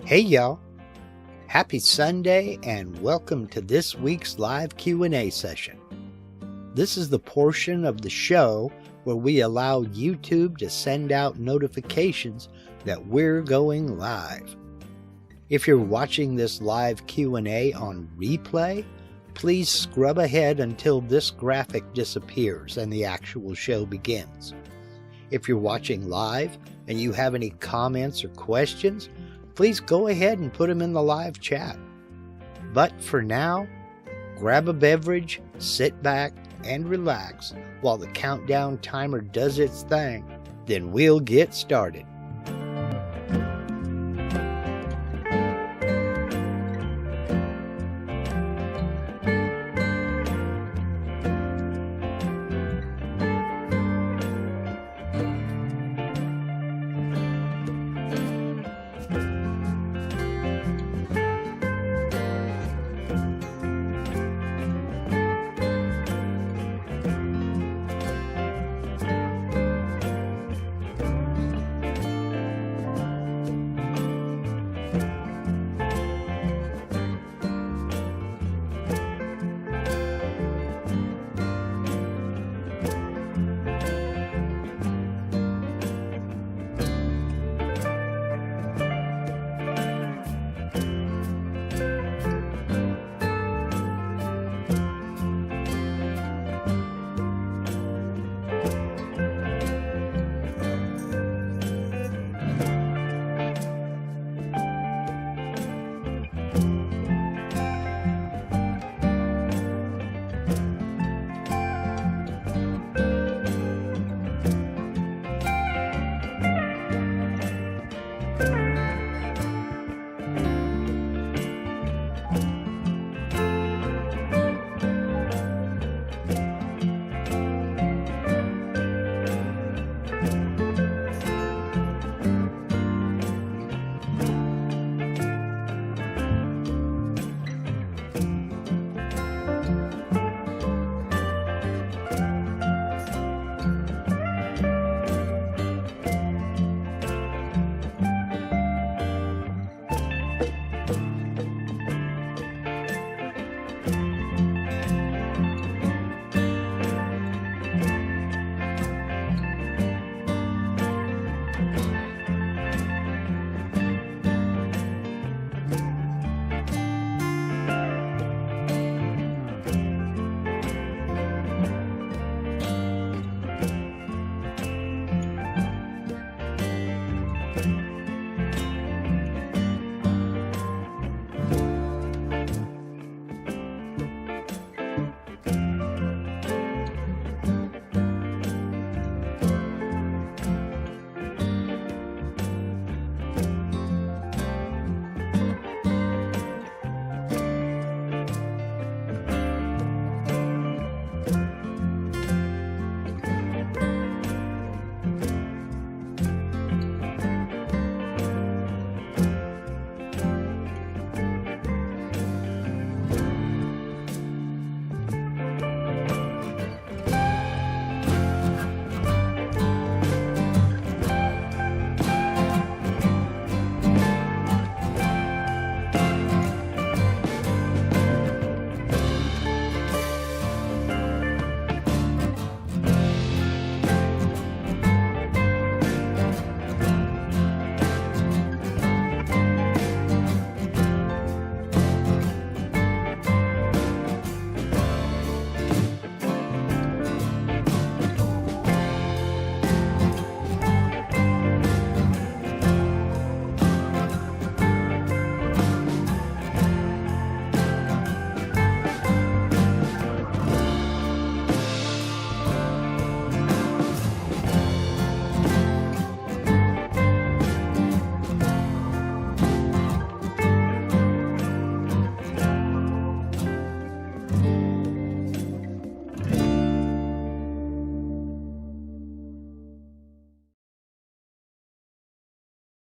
Hey y'all, happy Sunday and welcome to this week's live Q&A session. This is the portion of the show where we allow YouTube to send out notifications that we're going live. If you're watching this live Q&A on replay, please scrub ahead until this graphic disappears and the actual show begins. If you're watching live and you have any comments or questions, please go ahead and put them in the live chat. But for now, grab a beverage, sit back, and relax while the countdown timer does its thing. Then we'll get started.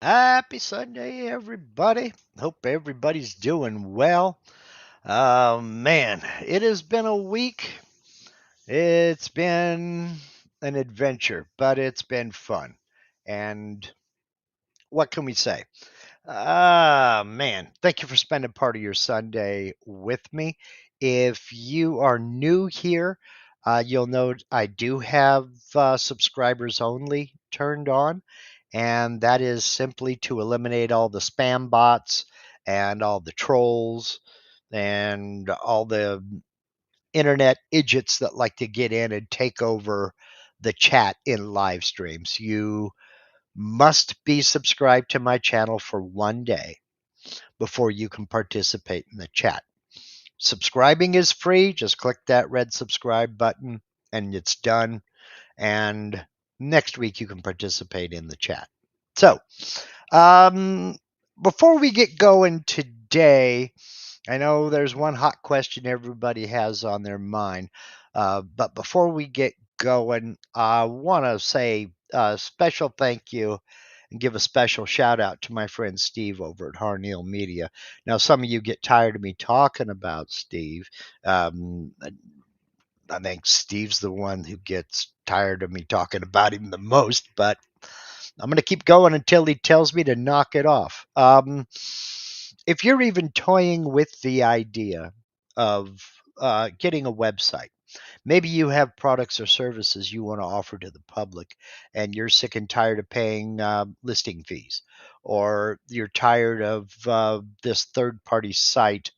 Happy Sunday, everybody. Hope everybody's doing well. Man, it has been a week. It's been an adventure, but it's been fun. And what can we say? Man, thank you for spending part of your Sunday with me. If you are new here, you'll note I do have subscribers only turned on, and that is simply to eliminate all the spam bots and all the trolls and all the internet idiots that like to get in and take over the chat in live streams. You must be subscribed to my channel for 1 day before you can participate in the chat. Subscribing is free. Just click that red subscribe button and it's done. And next week you can participate in the chat. So, um, before we get going today, I know there's one hot question everybody has on their mind. But before we get going, I want to say a special thank you and give a special shout out to my friend Steve over at Harneal Media. Now, some of you get tired of me talking about Steve. Um, I think Steve's the one who gets tired of me talking about him the most, but I'm going to keep going until he tells me to knock it off. If you're even toying with the idea of getting a website, maybe you have products or services you want to offer to the public and you're sick and tired of paying listing fees, or you're tired of this third party site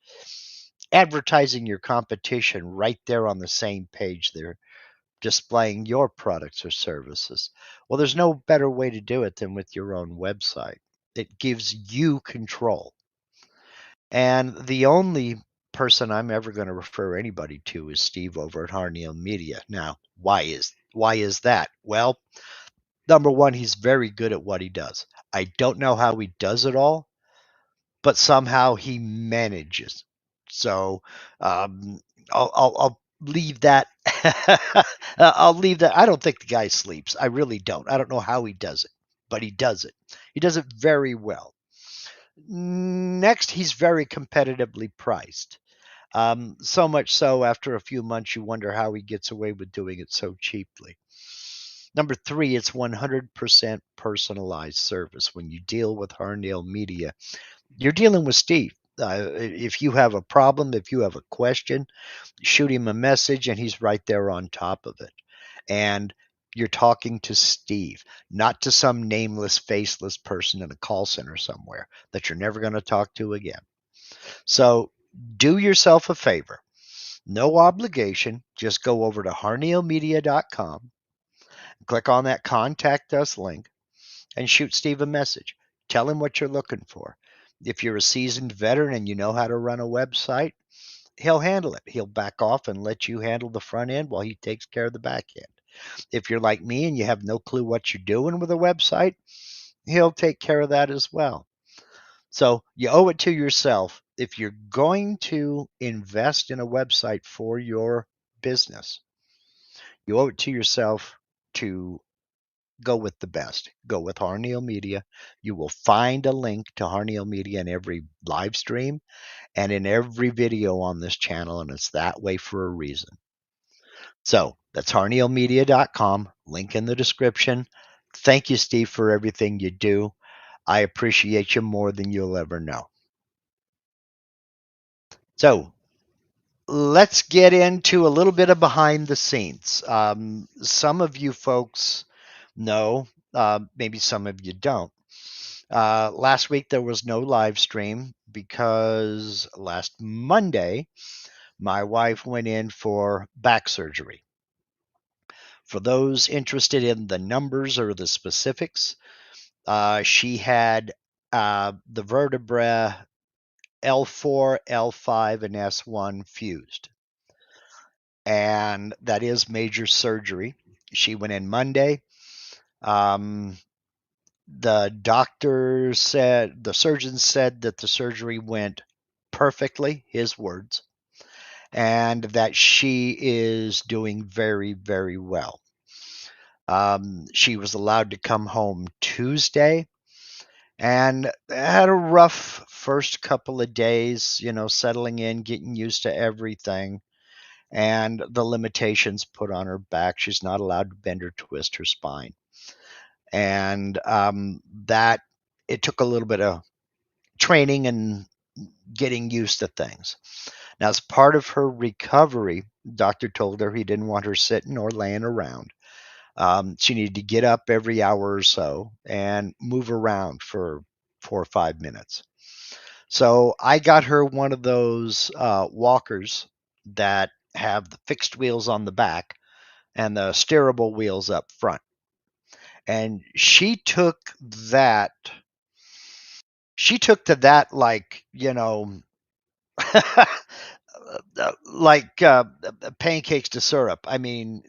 advertising your competition right there on the same page. They're displaying your products or services. Well, there's no better way to do it than with your own website. It gives you control. And the only person I'm ever going to refer anybody to is Steve over at Harneal Media. Now, why is that? Well, number one, he's very good at what he does. I don't know how he does it all, but somehow he manages. So um, I'll leave that. I'll leave that. I don't think the guy sleeps. I really don't. I don't know how he does it, but he does it. He does it very well. Next, he's very competitively priced. So much so, after a few months, you wonder how he gets away with doing it so cheaply. Number three, it's 100% personalized service. When you deal with Harneal Media, you're dealing with Steve. If you have a problem, if you have a question, shoot him a message and he's right there on top of it. And you're talking to Steve, not to some nameless, faceless person in a call center somewhere that you're never going to talk to again. So do yourself a favor. No obligation. Just go over to harnealmedia.com, click on that contact us link, and shoot Steve a message. Tell him what you're looking for. If you're a seasoned veteran and you know how to run a website, he'll handle it. He'll back off and let you handle the front end while he takes care of the back end. If you're like me and you have no clue what you're doing with a website, he'll take care of that as well. So you owe it to yourself. If you're going to invest in a website for your business, you owe it to yourself to go with the best. Go with Harneal Media. You will find a link to Harneal Media in every live stream and in every video on this channel, and it's that way for a reason. So that's harnealmedia.com, link in the description. Thank you, Steve, for everything you do. I appreciate you more than you'll ever know. So let's get into a little bit of behind the scenes. Some of you folks know, maybe some of you don't. Last week there was no live stream because last Monday my wife went in for back surgery. For those interested in the numbers or the specifics, she had the vertebra L4, L5, and S1 fused. And that is major surgery. She went in Monday. The surgeon said that the surgery went perfectly, his words, and that she is doing very, very well. She was allowed to come home Tuesday and had a rough first couple of days, settling in, getting used to everything, and the limitations put on her back. She's not allowed to bend or twist her spine. And that it took a little bit of training and getting used to things. Now, as part of her recovery, doctor told her he didn't want her sitting or laying around. She needed to get up every hour or so and move around for 4 or 5 minutes. So I got her one of those walkers that have the fixed wheels on the back and the steerable wheels up front. And that. She took to that like, like pancakes to syrup. I mean,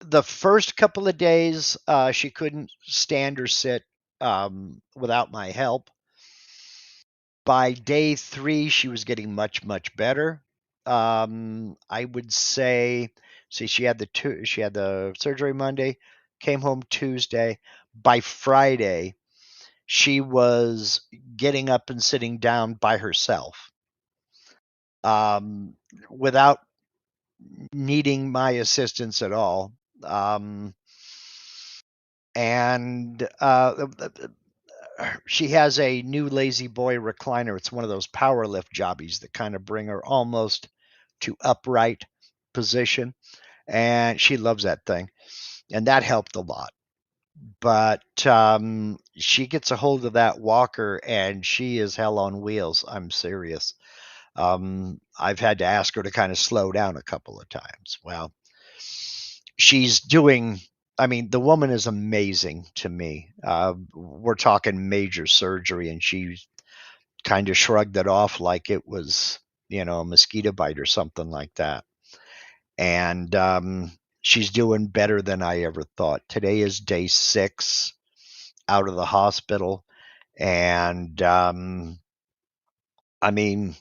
the first couple of days, she couldn't stand or sit without my help. By day 3, she was getting much, much better. I would say, see, she had the surgery Monday, came home Tuesday. By Friday, she was getting up and sitting down by herself, um, without needing my assistance at all. Um, and she has a new Lazy Boy recliner. It's one of those power lift jobbies that kind of bring her almost to upright position, and she loves that thing, and that helped a lot. But she gets a hold of that walker, and she is hell on wheels. I'm serious. I've had to ask her to kind of slow down a couple of times. Well, she's doing. I mean, the woman is amazing to me. We're talking major surgery, and she kind of shrugged it off like it was, a mosquito bite or something like that. And she's doing better than I ever thought. Today is day 6 out of the hospital. And I mean,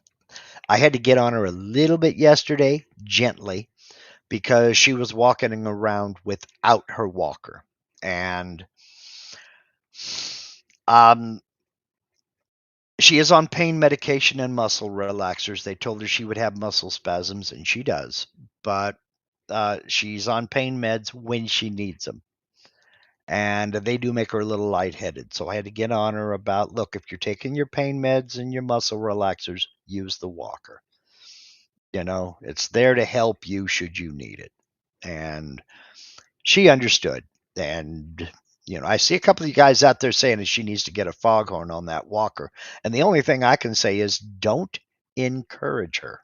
I had to get on her a little bit yesterday, gently, because she was walking around without her walker. And um, she is on pain medication and muscle relaxers. They told her she would have muscle spasms, and she does. But she's on pain meds when she needs them. And they do make her a little lightheaded. So I had to get on her about, look, if you're taking your pain meds and your muscle relaxers, use the walker. It's there to help you should you need it. And she understood. And, I see a couple of you guys out there saying that she needs to get a foghorn on that walker. And the only thing I can say is don't encourage her,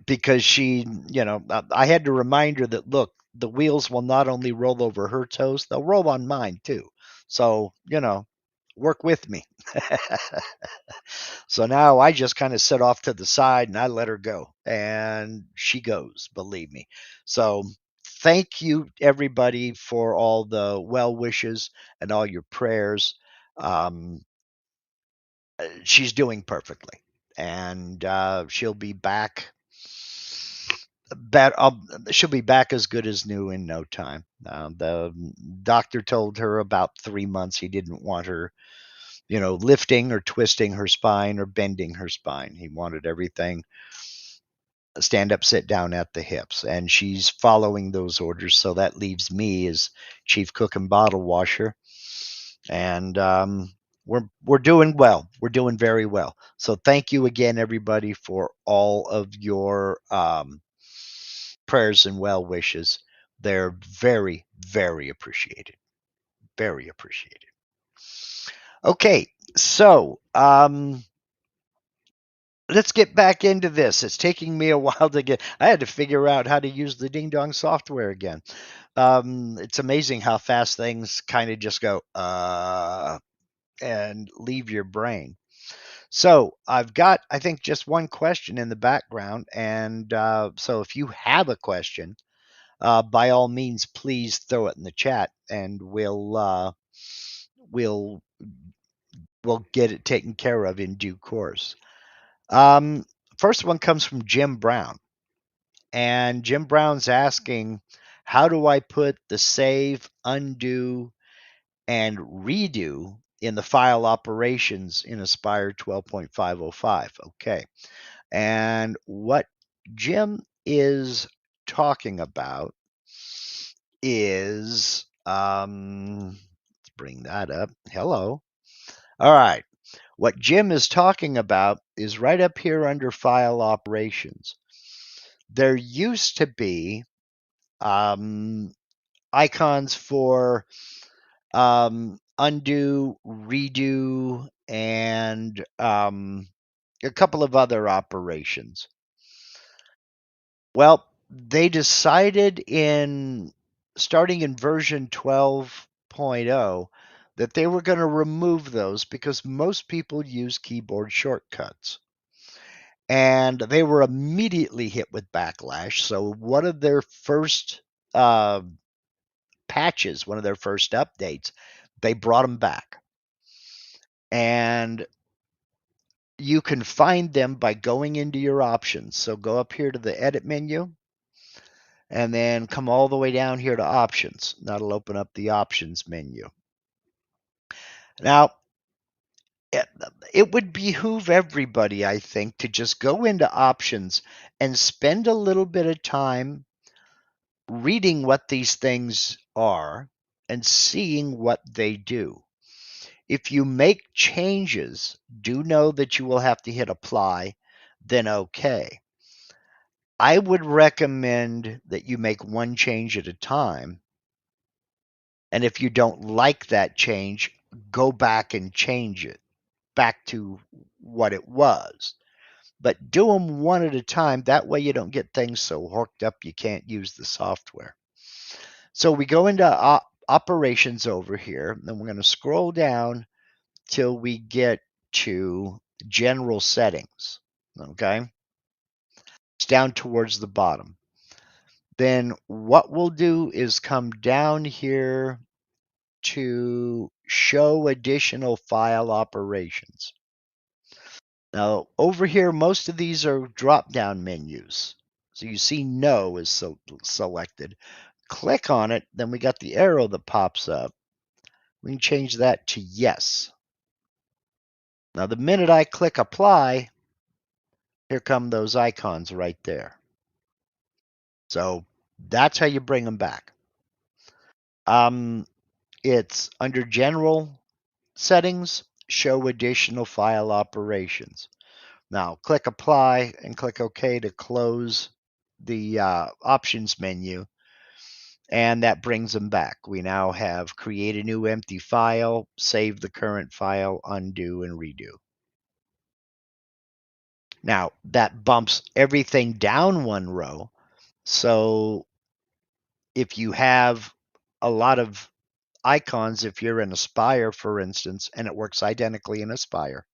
because I had to remind her that, look, the wheels will not only roll over her toes, they'll roll on mine too. So, work with me. So now I just kind of sit off to the side and I let her go, and she goes, believe me. So thank you, everybody, for all the well wishes and all your prayers. Um, she's doing perfectly, and she'll be back. She'll be back as good as new in no time. The doctor told her about 3 months he didn't want her, lifting or twisting her spine or bending her spine. He wanted everything stand up, sit down at the hips, and she's following those orders. So that leaves me as chief cook and bottle washer, and we're doing well. We're doing very well. So thank you again, everybody, for all of your prayers and well wishes. They're very, very appreciated. Very appreciated. Okay, so let's get back into this. It's taking me a while to get. I had to figure out how to use the Ding Dong software again. It's amazing how fast things kind of just go and leave your brain. So I've got, I think, just one question in the background, and so if you have a question, by all means, please throw it in the chat, and we'll we'll get it taken care of in due course. Um, First one comes from Jim Brown, and Jim Brown's asking, how do I put the save, undo, and redo in the file operations in Aspire 12.505? Okay, and what Jim is talking about is, let's bring that up. Hello. All right. What Jim is talking about is right up here under File Operations. There used to be icons for undo, redo, and a couple of other operations. Well, they decided starting in version 12.0 that they were going to remove those because most people use keyboard shortcuts. And they were immediately hit with backlash. So one of their first patches, one of their first updates, they brought them back. And you can find them by going into your options. So go up here to the edit menu and then come all the way down here to options. That'll open up the options menu. Now, it would behoove everybody, I think, to just go into options and spend a little bit of time reading what these things are and seeing what they do. If you make changes, do know that you will have to hit apply, then OK. I would recommend that you make one change at a time. And if you don't like that change, go back and change it back to what it was. But do them one at a time. That way you don't get things so hooked up you can't use the software. So we go into operations over here, and we're going to scroll down till we get to general settings. Okay. It's down towards the bottom. Then what we'll do is come down here to show additional file operations. Now, over here, most of these are drop-down menus. So you see no is selected. Click on it, then we got the arrow that pops up. We can change that to yes. Now, the minute I click apply, here come those icons right there. So that's how you bring them back. It's under general settings, show additional file operations. Now click apply and click OK to close the options menu, and that brings them back. We now have create a new empty file, save the current file, undo, and redo. Now that bumps everything down one row. So if you have a lot of icons, if you're in Aspire, for instance, and it works identically in Aspire,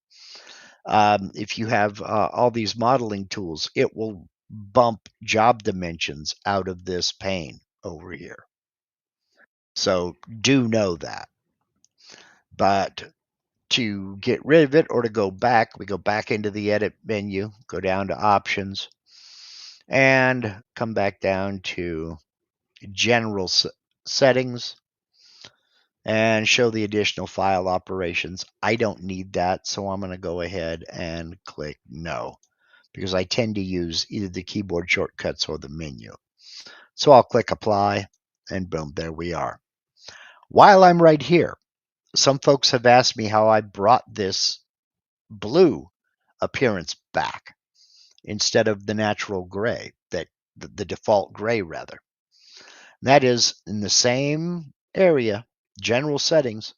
if you have all these modeling tools, it will bump job dimensions out of this pane over here. So do know that. But to get rid of it or to go back, we go back into the edit menu, go down to options, and come back down to general settings and show the additional file operations. I don't need that, so I'm going to go ahead and click no, because I tend to use either the keyboard shortcuts or the menu. So I'll click apply, and boom, there we are. While I'm right here, some folks have asked me how I brought this blue appearance back instead of the natural gray, that the default gray rather. That is in the same area, general settings,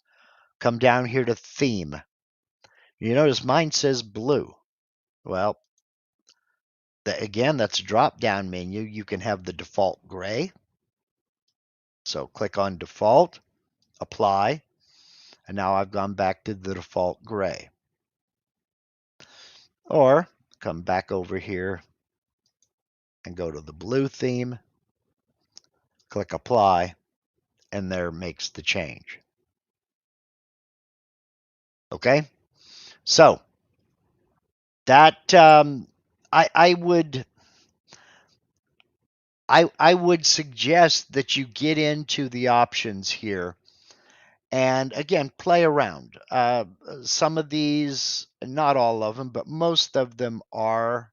come down here to theme. You notice mine says blue. Well, again, that's a drop-down menu. You can have the default gray. So click on default, apply, and now I've gone back to the default gray. Or come back over here and go to the blue theme, click apply, and there makes the change. Okay, so that I would suggest that you get into the options here and again play around. Some of these, not all of them, but most of them are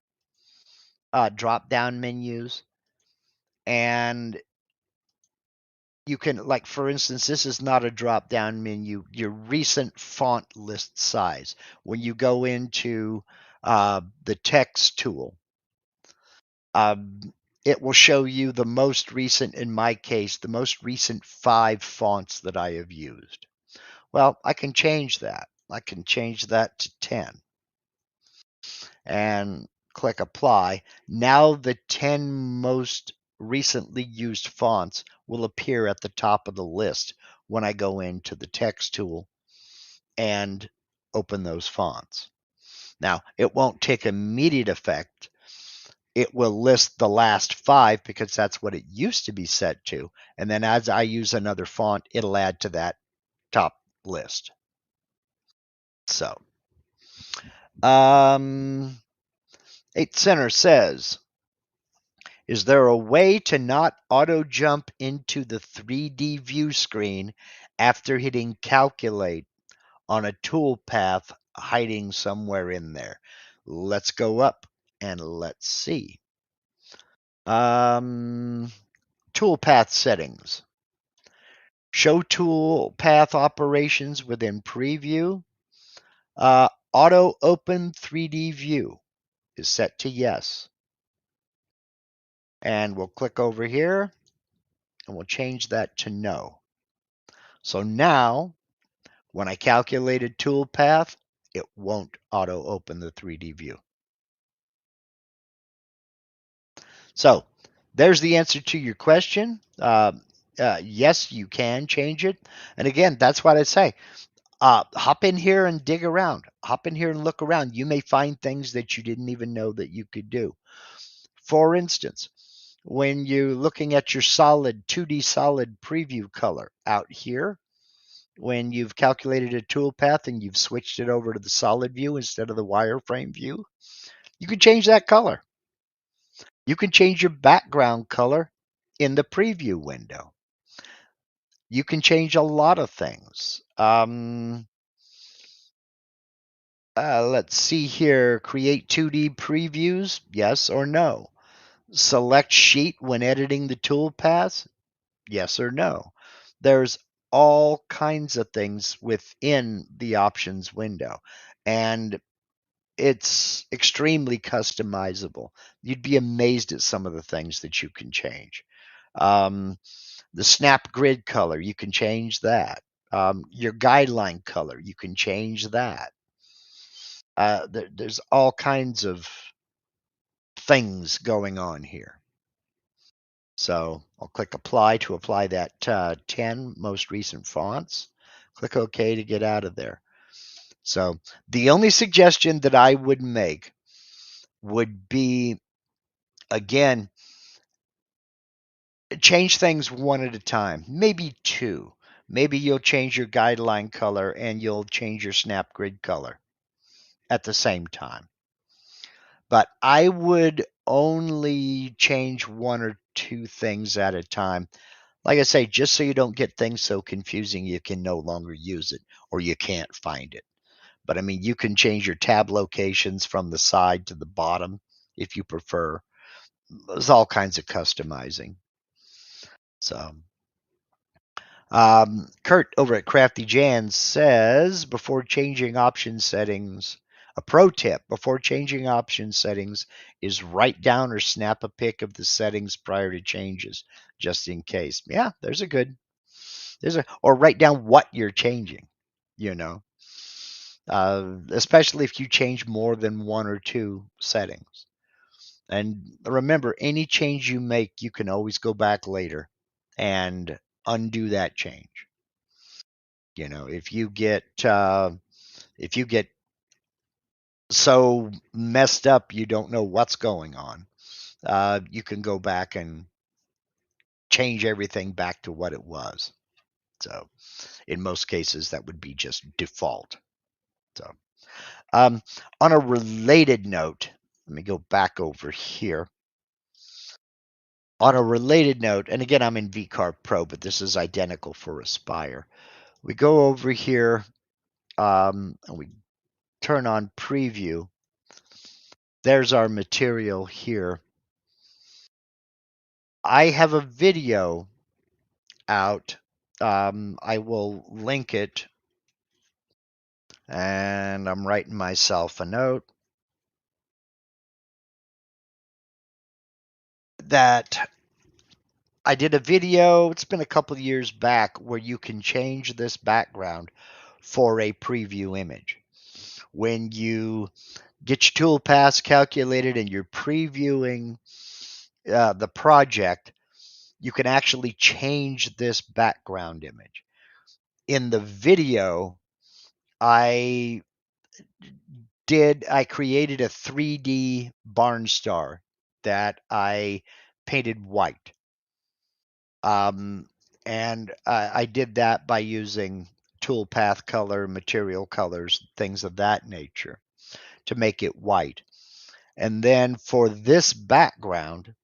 drop down menus, and you can, like, for instance, this is not a drop down menu, your recent font list size. When you go into the text tool, um, it will show you the most recent, in my case, the most recent 5 fonts that I have used. Well, I can change that. I can change that to 10 and click apply. Now the 10 most recently used fonts will appear at the top of the list when I go into the text tool and open those fonts. Now, it won't take immediate effect. It will list the last 5 because that's what it used to be set to. And then as I use another font, it'll add to that top list. So, 8 Center says, is there a way to not auto jump into the 3D view screen after hitting calculate on a toolpath hiding somewhere in there? Let's go up and let's see. Toolpath settings. Show toolpath operations within preview. Auto open 3D view is set to yes. And we'll click over here and we'll change that to no. So now, when I calculate a toolpath, it won't auto open the 3D view. So there's the answer to your question. Yes, you can change it. And again, that's what I say. Hop in here and dig around. Hop in here and look around. You may find things that you didn't even know that you could do. For instance, when you're looking at your solid 2D solid preview color out here, when you've calculated a toolpath and you've switched it over to the solid view instead of the wireframe view, you can change that color. You can change your background color in the preview window. You can change a lot of things. Let's see here. Create 2D previews, yes or no. Select sheet when editing the toolpaths, yes or no. There's all kinds of things within the options window, and it's extremely customizable. You'd be amazed at some of the things that you can change. The snap grid color, you can change that. Your guideline color, you can change that. There's all kinds of things going on here. So I'll click apply to apply that 10 most recent fonts. Click OK to get out of there. So the only suggestion that I would make would be, again, change things one at a time, maybe 2. Maybe you'll change your guideline color and you'll change your snap grid color at the same time. But I would only change 1 or 2 things at a time. Like I say, just so you don't get things so confusing you can no longer use it or you can't find it. But I mean, you can change your tab locations from the side to the bottom if you prefer. There's all kinds of customizing. So, Kurt over at Crafty Jan says, before changing option settings, a pro tip before changing option settings is write down or snap a pic of the settings prior to changes, just in case. Yeah, or write down what you're changing, you know, especially if you change more than 1 or 2 settings. And remember, any change you make, you can always go back later and undo that change. You know, if you get so messed up you don't know what's going on, you can go back and change everything back to what it was. So in most cases, that would be just default. So on a related note, let me go back over here. On a related note, and again, I'm in VCarve Pro, but this is identical for Aspire. We go over here and we turn on preview. There's our material here. I have a video out. I will link it, and I'm writing myself a note that I did a video, it's been a couple of years back, where you can change this background for a preview image. When you get your tool paths calculated and you're previewing the project, you can actually change this background image. In the video, I created a 3D barn star that I painted white. And I did that by using toolpath color, material colors, things of that nature to make it white. And then for this background,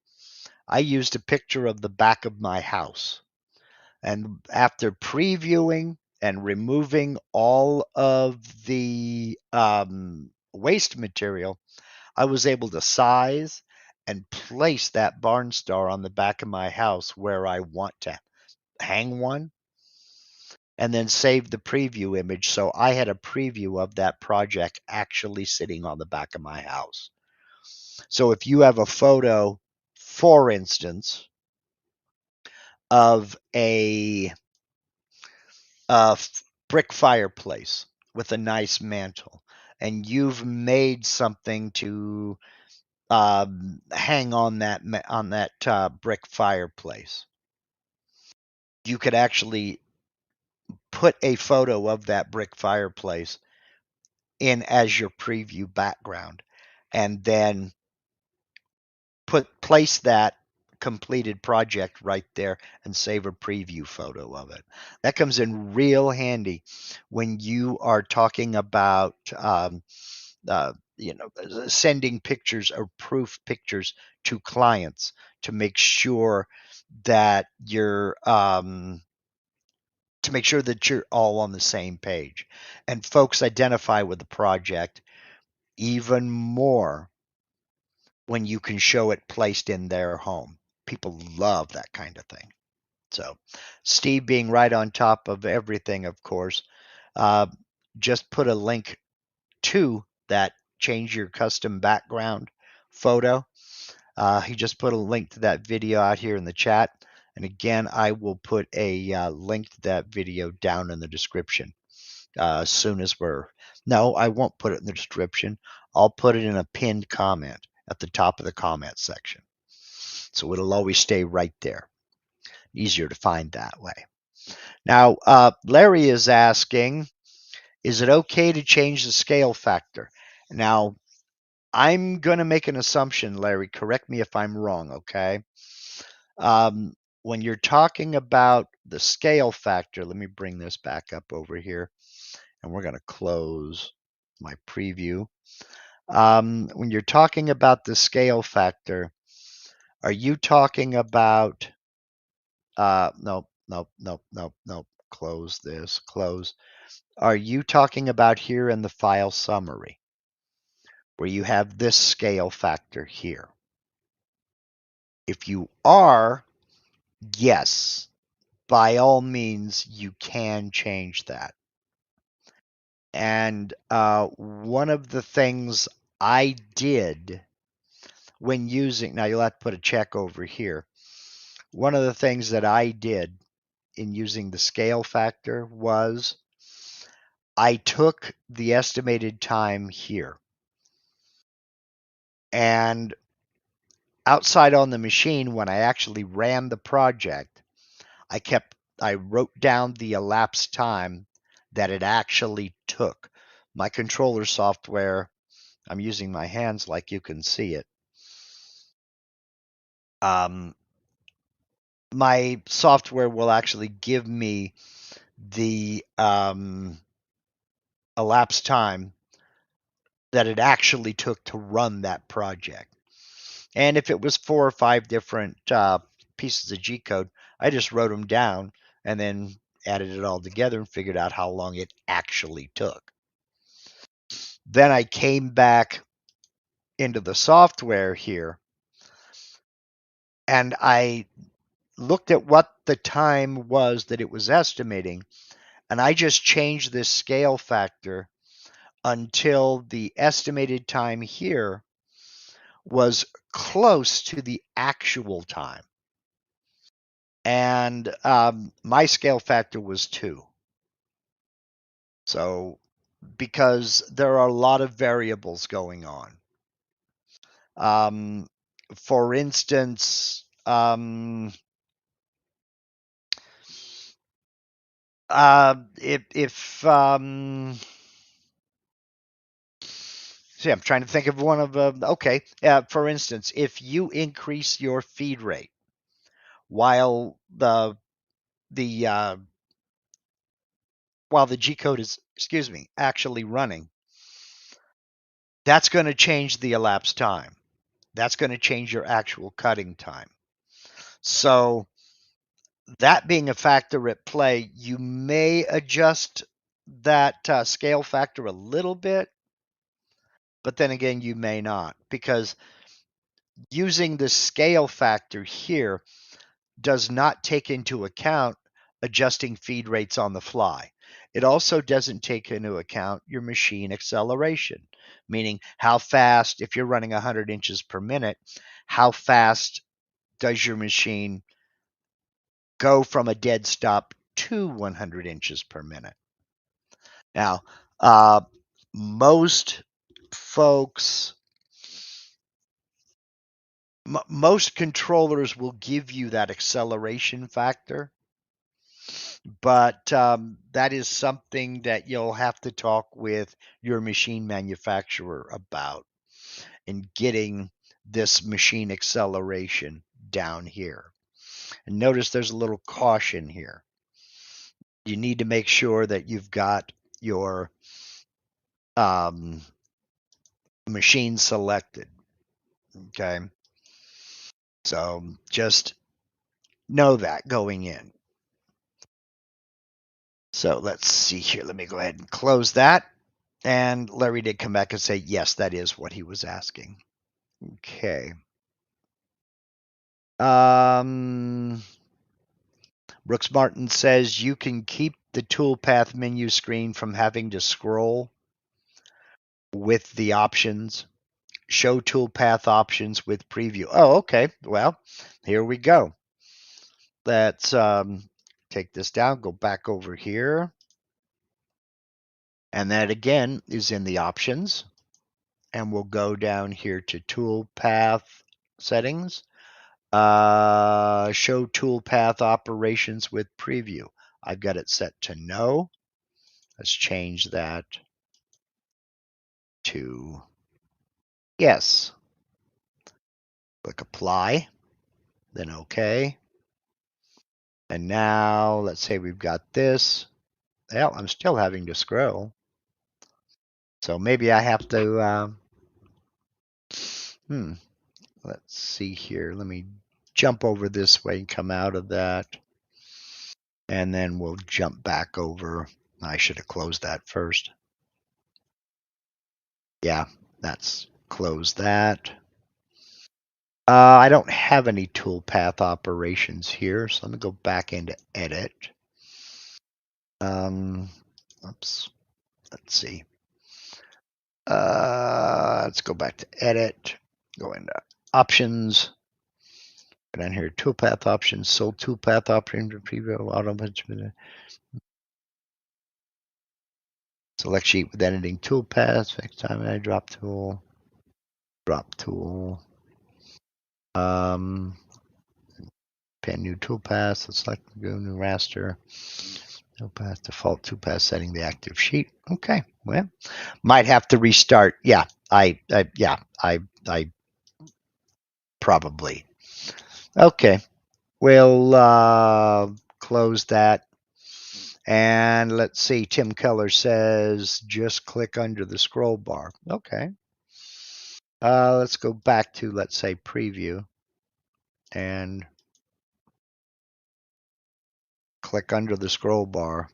I used a picture of the back of my house. And after previewing and removing all of the waste material, I was able to size and place that barn star on the back of my house where I want to hang one, and then save the preview image. So I had a preview of that project actually sitting on the back of my house. So if you have a photo, for instance, of a brick fireplace with a nice mantle, and you've made something to hang on that brick fireplace, you could actually put a photo of that brick fireplace in as your preview background, and then place that completed project right there and save a preview photo of it. That comes in real handy when you are talking about sending pictures or proof pictures to clients to make sure that you're all on the same page. And folks identify with the project even more when you can show it placed in their home. People love that kind of thing. So, Steve being right on top of everything, of course, uh, just put a link to that change your custom background photo. He just put a link to that video out here in the chat. And again, I will put a link to that video down in the description as soon as no, I won't put it in the description. I'll put it in a pinned comment at the top of the comment section. So it'll always stay right there. Easier to find that way. Now, Larry is asking, is it okay to change the scale factor? Now, I'm going to make an assumption, Larry. Correct me if I'm wrong, okay? When you're talking about the scale factor, let me bring this back up over here, and we're going to close my preview. When you're talking about the scale factor, are you talking about, nope, nope, nope, nope, nope, close this, close. Are you talking about here in the file summary, where you have this scale factor here? If you are, yes, by all means, you can change that. And one of the things I did when using, now you'll have to put a check over here. One of the things that I did in using the scale factor was I took the estimated time here, and outside on the machine, when I actually ran the project, I wrote down the elapsed time that it actually took. My controller software, I'm using my hands like you can see it. My software will actually give me the elapsed time that it actually took to run that project. And if it was 4 or 5 different pieces of G code, I just wrote them down and then added it all together and figured out how long it actually took. Then I came back into the software here, and I looked at what the time was that it was estimating, and I just changed this scale factor until the estimated time here was close to the actual time. And my scale factor was 2. So, because there are a lot of variables going on. For instance, if see, I'm trying to think of one of okay. For instance, if you increase your feed rate while the while the G code is, excuse me, actually running, that's going to change the elapsed time. That's going to change your actual cutting time. So that being a factor at play, you may adjust that scale factor a little bit, but then again, you may not, because using the scale factor here does not take into account adjusting feed rates on the fly. It also doesn't take into account your machine acceleration, meaning how fast, if you're running 100 inches per minute, how fast does your machine go from a dead stop to 100 inches per minute? Now, most folks, most controllers will give you that acceleration factor, but that is something that you'll have to talk with your machine manufacturer about in getting this machine acceleration down here. And notice there's a little caution here. You need to make sure that you've got your machine selected. Okay. So just know that going in. So let's see here. Let me go ahead and close that. And Larry did come back and say, yes, that is what he was asking. Okay. Brooks Martin says you can keep the toolpath menu screen from having to scroll with the options. Show toolpath options with preview. Oh, okay. Well, here we go. Let's take this down, go back over here. And that again is in the options. And we'll go down here to toolpath settings. Show toolpath operations with preview. I've got it set to no. Let's change that to yes. Click apply, then OK. And now let's say we've got this. Well, I'm still having to scroll. So maybe I have to, let's see here. Let me jump over this way and come out of that. And then we'll jump back over. I should have closed that first. Yeah, that's close that. I don't have any toolpath operations here, so let me go back into edit. Oops. Let's see. Let's go back to edit. Go into options. Go down here, toolpath options, sold toolpath option preview auto. Select sheet with editing toolpaths. Next time I drop tool. Drop tool. Pen new toolpath. Let's select go new raster. Toolpath default toolpath setting the active sheet. Okay, well, might have to restart. Yeah, I probably. Okay, we'll close that. And let's see, Tim Keller says just click under the scroll bar. Okay. Let's go back to, let's say, preview and click under the scroll bar.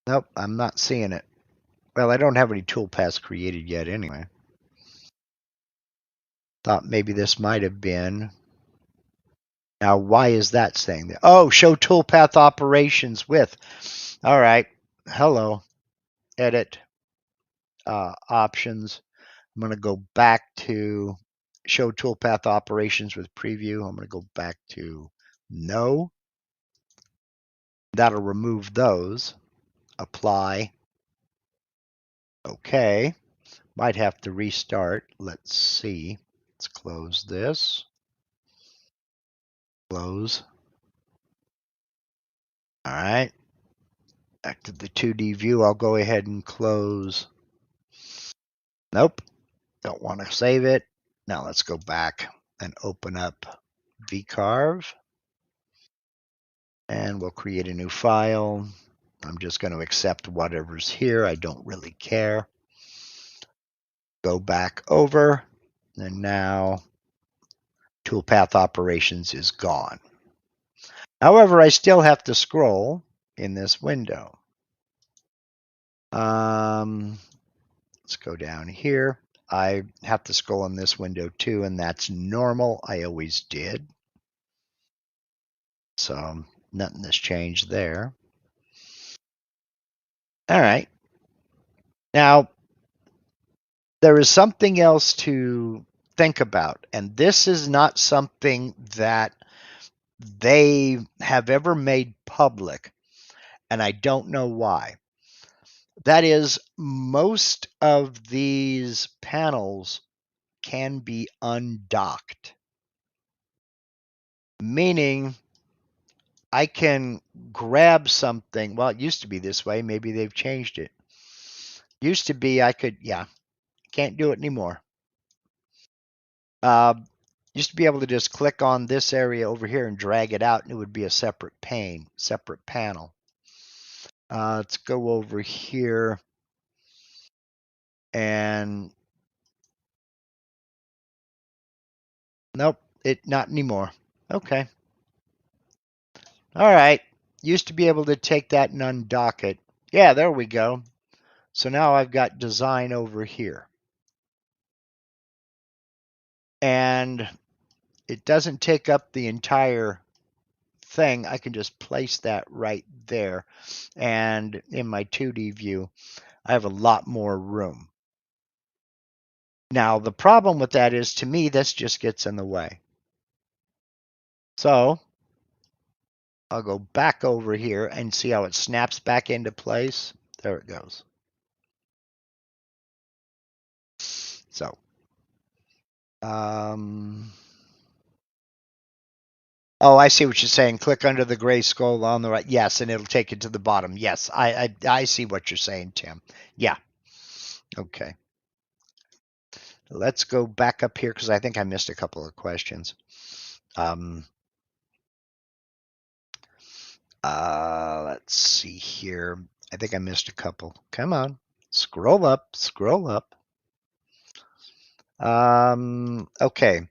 Nope, I'm not seeing it. Well, I don't have any toolpaths created yet anyway. Thought maybe this might have been. Now, why is that saying that? Oh, show toolpath operations with. All right. Hello. Edit options. I'm going to go back to show toolpath operations with preview. I'm going to go back to no. That'll remove those. Apply. Okay. Might have to restart. Let's see. Let's close this. Close. All right. Back to the 2D view. I'll go ahead and close. Nope. Don't want to save it. Now let's go back and open up vcarve. And we'll create a new file. I'm just going to accept whatever's here. I don't really care. Go back over. And now toolpath operations is gone. However, I still have to scroll in this window. Let's go down here. I have to scroll in this window too, and that's normal. I always did. So nothing has changed there. All right. Now, there is something else to think about, and this is not something that they have ever made public, and I don't know why. That is, most of these panels can be undocked, meaning I can grab something. Well, it used to be this way. Maybe they've changed it. Used to be I could, can't do it anymore. Used to be able to just click on this area over here and drag it out, and it would be a separate pane, separate panel. Let's go over here and nope, not anymore. Okay. All right. Used to be able to take that and undock it. Yeah, there we go. So now I've got design over here. And it doesn't take up the entire thing. I can just place that right there. And in my 2D view, I have a lot more room. Now, the problem with that is, to me, this just gets in the way. So I'll go back over here and see how it snaps back into place. There it goes. So, oh, I see what you're saying. Click under the gray skull on the right. Yes, and it'll take it to the bottom. Yes, I see what you're saying, Tim. Yeah. Okay. Let's go back up here because I think I missed a couple of questions. Let's see here. I think I missed a couple. Come on. Scroll up. Scroll up. Okay.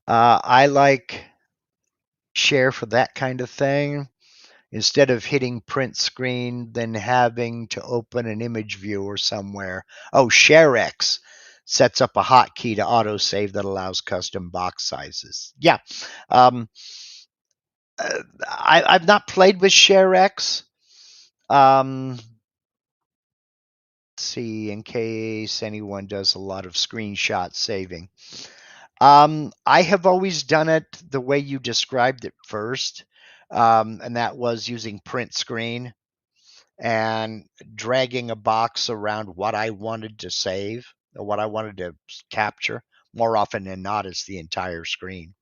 I like share for that kind of thing. Instead of hitting print screen, then having to open an image viewer somewhere. Oh, ShareX sets up a hotkey to autosave that allows custom box sizes. Yeah. I've not played with ShareX. Let's see, in case anyone does a lot of screenshot saving. I have always done it the way you described it first, and that was using print screen and dragging a box around what I wanted to save or what I wanted to capture. More often than not, it's the entire screen.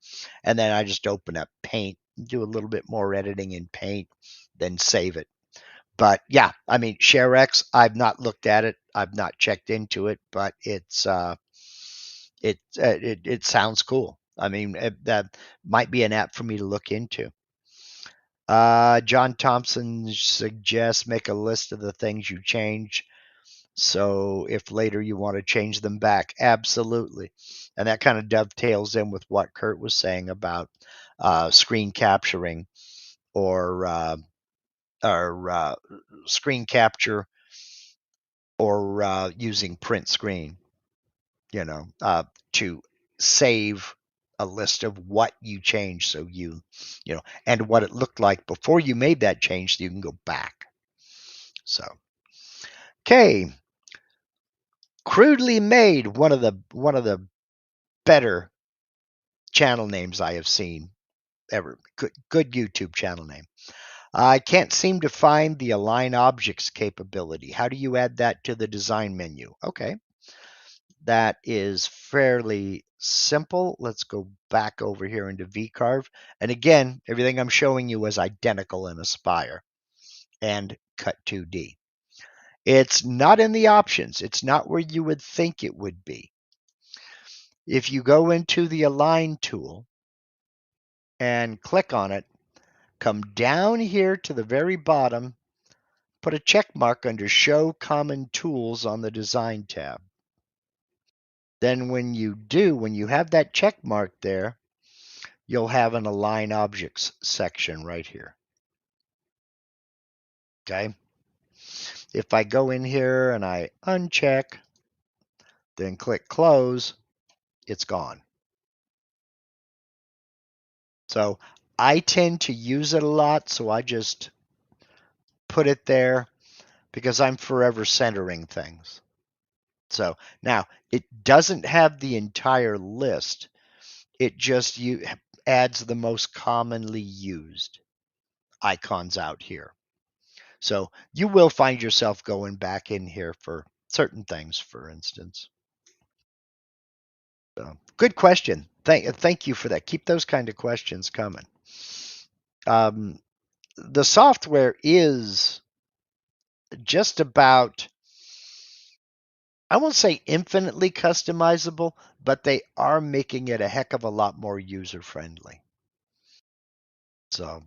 And then I just open up Paint, do a little bit more editing in Paint, then save it. But yeah, I mean, ShareX, I've not looked at it. I've not checked into it, but it sounds cool. I mean, that might be an app for me to look into. John Thompson suggests make a list of the things you change. So if later you want to change them back, absolutely. And that kind of dovetails in with what Kurt was saying about screen capturing or screen capture or using print screen, to save a list of what you changed, so and what it looked like before you made that change, so you can go back. So, okay, crudely made, one of the better channel names I have seen ever. Good YouTube channel name. I can't seem to find the align objects capability. How do you add that to the design menu? Okay, that is fairly simple. Let's go back over here into VCarve. And again, everything I'm showing you is identical in Aspire and Cut 2D. It's not in the options. It's not where you would think it would be. If you go into the Align tool and click on it, come down here to the very bottom, put a check mark under Show Common Tools on the Design tab. Then when you have that check mark there, you'll have an Align Objects section right here. Okay? If I go in here and I uncheck, then click Close, it's gone. So I tend to use it a lot, so I just put it there because I'm forever centering things. So now it doesn't have the entire list. It just adds the most commonly used icons out here. So you will find yourself going back in here for certain things, for instance. So, good question. Thank you for that. Keep those kind of questions coming. The software is just about, I won't say infinitely customizable, but they are making it a heck of a lot more user friendly. So,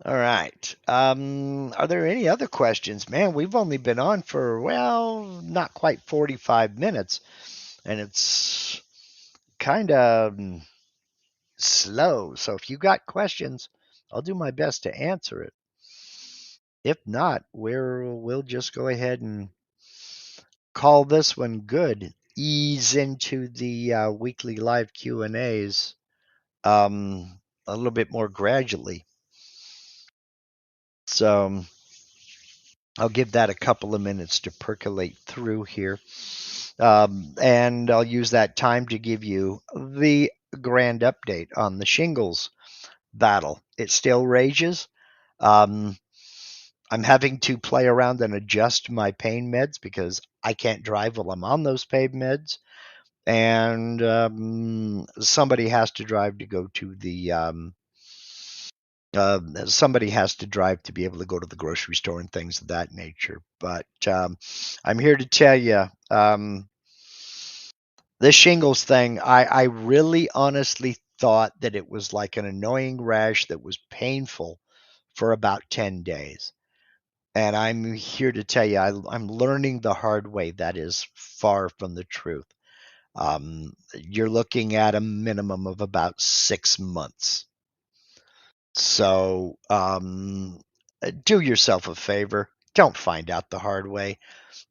all right. Are there any other questions? Man, we've only been on for, well, not quite 45 minutes, and it's kind of slow. So if you got questions, I'll do my best to answer it. If not, we'll just go ahead and call this one good. Ease into the weekly live Q&As a little bit more gradually. So I'll give that a couple of minutes to percolate through here. And I'll use that time to give you the grand update on the shingles battle. It still rages. I'm having to play around and adjust my pain meds because I can't drive while I'm on those pain meds. And somebody has to drive to go to the somebody has to drive to be able to go to the grocery store and things of that nature. But I'm here to tell you, this shingles thing, I really honestly thought that it was like an annoying rash that was painful for about 10 days. And I'm here to tell you, I'm learning the hard way. That is far from the truth. You're looking at a minimum of about 6 months. So do yourself a favor. Don't find out the hard way.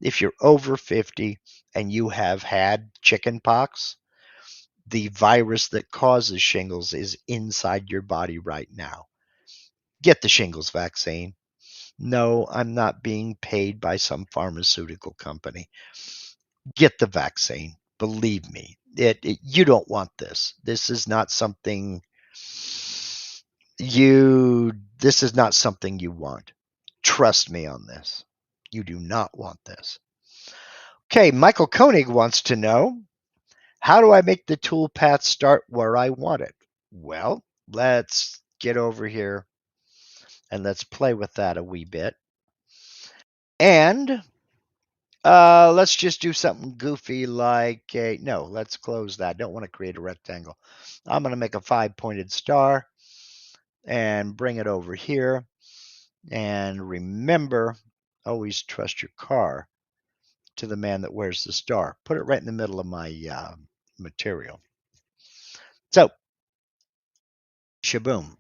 If you're over 50 and you have had chicken pox, the virus that causes shingles is inside your body right now. Get the shingles vaccine. No, I'm not being paid by some pharmaceutical company. Get the vaccine. Believe me, you don't want this. This is not something you want. Trust me on this. You do not want this. Okay, Michael Koenig wants to know, how do I make the toolpath start where I want it? Well, let's get over here and let's play with that a wee bit. And let's just do something goofy like no, let's close that. Don't want to create a rectangle. I'm going to make a 5-pointed star and bring it over here. And remember, always trust your car to the man that wears the star. Put it right in the middle of my material. So, shaboom.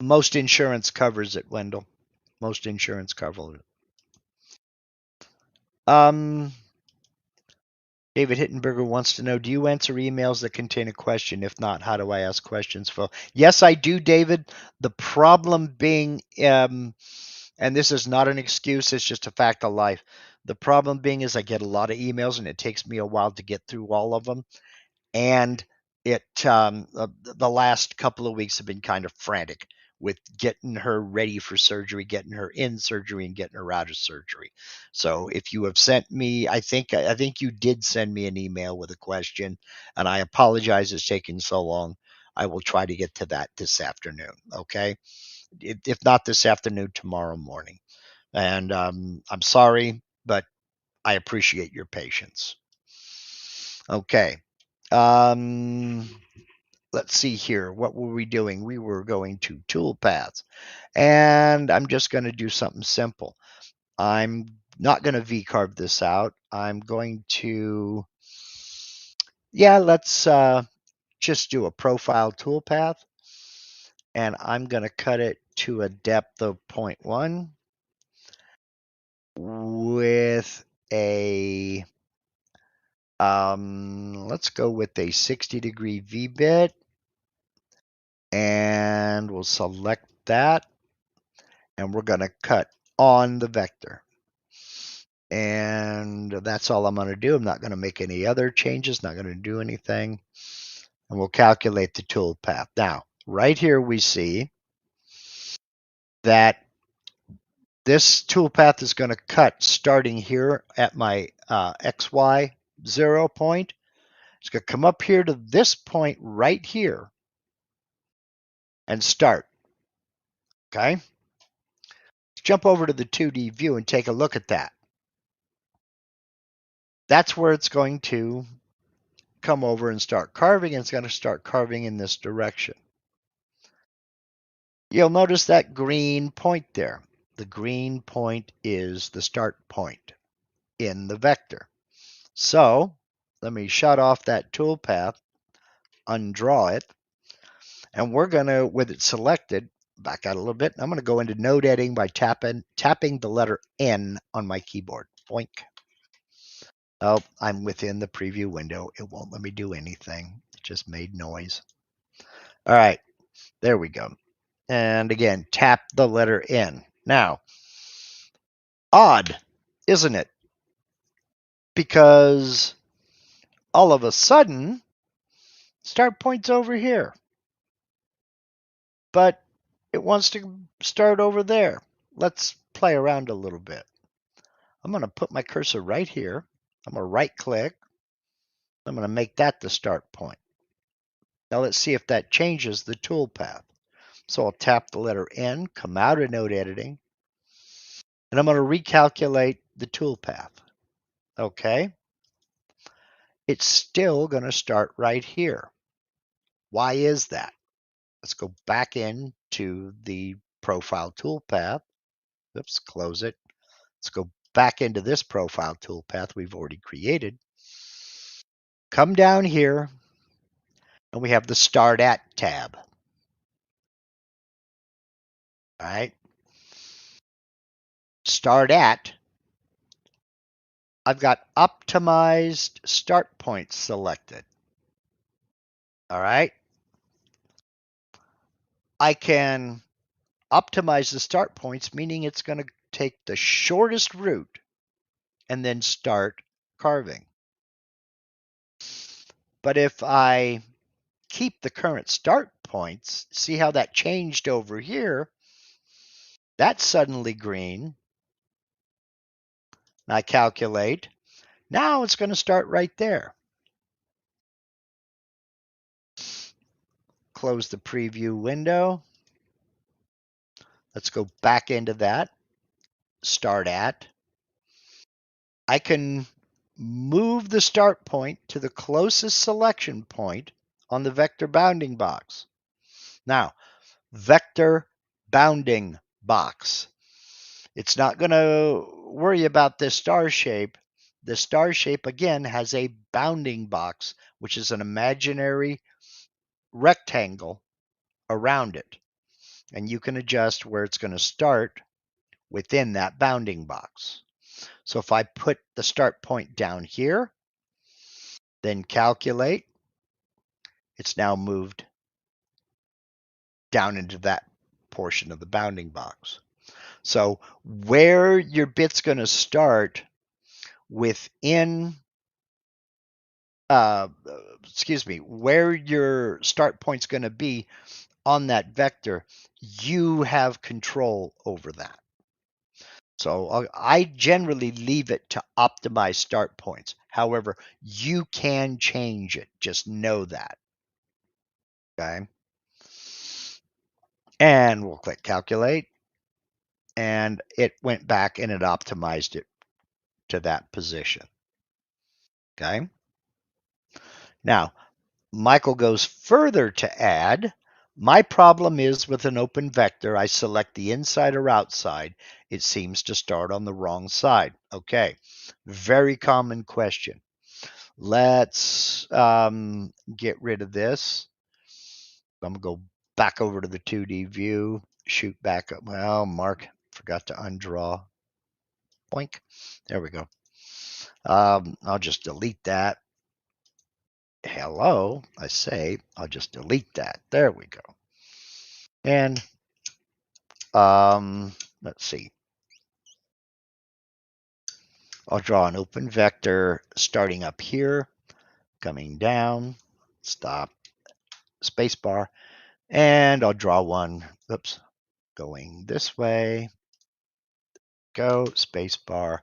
Most insurance covers it, Wendell. Most insurance cover. David Hittenberger wants to know, do you answer emails that contain a question? If not, how do I ask questions? Yes, I do, David. The problem being, and this is not an excuse, it's just a fact of life. The problem being is I get a lot of emails and it takes me a while to get through all of them. And the last couple of weeks have been kind of frantic with getting her ready for surgery, getting her in surgery, and getting her out of surgery. So if you have sent me, I think you did send me an email with a question, and I apologize it's taking so long. I will try to get to that this afternoon. Okay, if not this afternoon, tomorrow morning. And I'm sorry, but I appreciate your patience. Okay. Um, let's see here. What were we doing? We were going to toolpaths. And I'm just going to do something simple. I'm not going to V-carve this out. I'm going to, let's just do a profile toolpath. And I'm going to cut it to a depth of 0.1 with a, let's go with a 60-degree V-bit. And we'll select that. And we're going to cut on the vector. And that's all I'm going to do. I'm not going to make any other changes, not going to do anything. And we'll calculate the tool path. Now, right here we see that this tool path is going to cut starting here at my XY 0 point. It's going to come up here to this point right here and start. Okay? Let's jump over to the 2D view and take a look at that. That's where it's going to come over and start carving, and it's going to start carving in this direction. You'll notice that green point there. The green point is the start point in the vector. So let me shut off that toolpath, undraw it, and we're going to, with it selected, back out a little bit. I'm going to go into node editing by tapping the letter N on my keyboard. Boink. Oh, I'm within the preview window. It won't let me do anything. It just made noise. All right, there we go. And again, tap the letter N. Now, odd, isn't it? Because all of a sudden, start point's over here. But it wants to start over there. Let's play around a little bit. I'm going to put my cursor right here. I'm going to right click. I'm going to make that the start point. Now let's see if that changes the toolpath. So I'll tap the letter N, come out of node editing, and I'm going to recalculate the toolpath. Okay. It's still going to start right here. Why is that? Let's go back into the profile toolpath. Oops, close it. Let's go back into this profile toolpath we've already created. Come down here, and we have the Start At tab. All right. Start At. I've got optimized start points selected. All right. I can optimize the start points, meaning it's going to take the shortest route and then start carving. But if I keep the current start points, see how that changed over here? That's suddenly green. And I calculate. Now it's going to start right there. Close the preview window. Let's go back into that. Start At. I can move the start point to the closest selection point on the vector bounding box. Now, vector bounding box. It's not going to worry about this star shape. The star shape, again, has a bounding box, which is an imaginary rectangle around it. And you can adjust where it's going to start within that bounding box. So if I put the start point down here, then calculate, it's now moved down into that portion of the bounding box. So where your bit's going to start within, where your start point's going to be on that vector, you have control over that. So I generally leave it to optimize start points. However, you can change it. Just know that. Okay. And we'll click calculate. And it went back and it optimized it to that position. Okay. Now, Michael goes further to add, my problem is with an open vector, I select the inside or outside, it seems to start on the wrong side. Okay, very common question. Let's get rid of this. I'm going to go back over to the 2D view, shoot back up. Well, Mark forgot to undraw. Boink. There we go. I'll just delete that. Hello, I say, I'll just delete that. There we go. And let's see. I'll draw an open vector starting up here, coming down, stop, spacebar, and I'll draw one, oops, going this way, go, spacebar,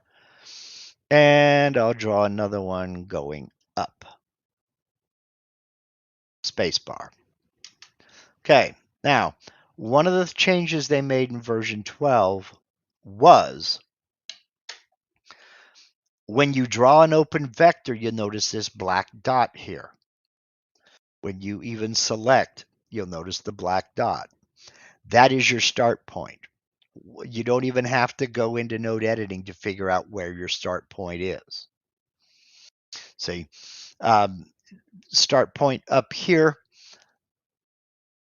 and I'll draw another one going up, spacebar. Okay, now, one of the changes they made in version 12 was when you draw an open vector, you'll notice this black dot here. When you even select, you'll notice the black dot. That is your start point. You don't even have to go into node editing to figure out where your start point is. See, start point up here.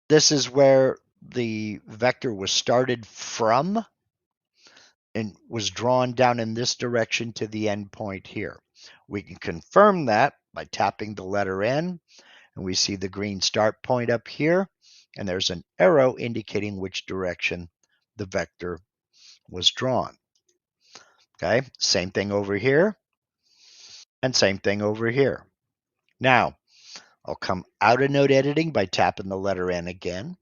This is where the vector was started from and was drawn down in this direction to the end point here. We can confirm that by tapping the letter N, and we see the green start point up here, and there's an arrow indicating which direction the vector was drawn. Okay, same thing over here, and same thing over here. Now, I'll come out of node editing by tapping the letter N again.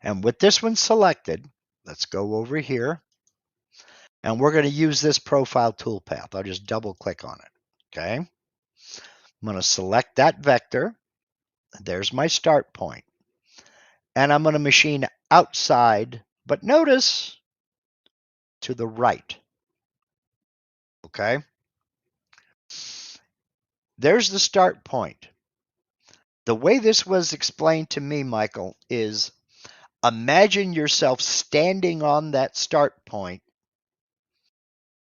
And with this one selected, let's go over here. And we're going to use this profile toolpath. I'll just double click on it. Okay. I'm going to select that vector. There's my start point. And I'm going to machine outside, but notice to the right. Okay. There's the start point. The way this was explained to me, Michael, is imagine yourself standing on that start point,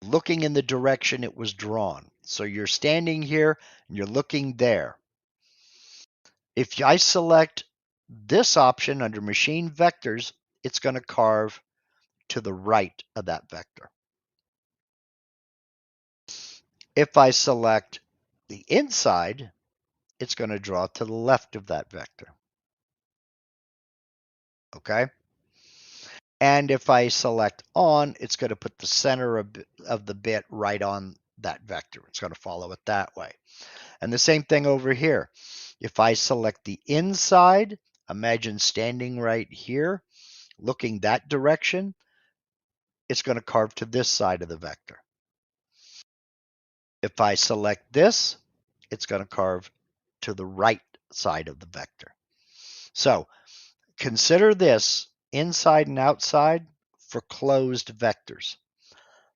looking in the direction it was drawn. So you're standing here and you're looking there. If I select this option under machine vectors, it's going to carve to the right of that vector. If I select the inside, it's going to draw to the left of that vector. Okay? And if I select on, it's going to put the center of the bit right on that vector. It's going to follow it that way. And the same thing over here. If I select the inside, imagine standing right here, looking that direction, it's going to carve to this side of the vector. If I select this, it's going to carve to the right side of the vector. So consider this inside and outside for closed vectors,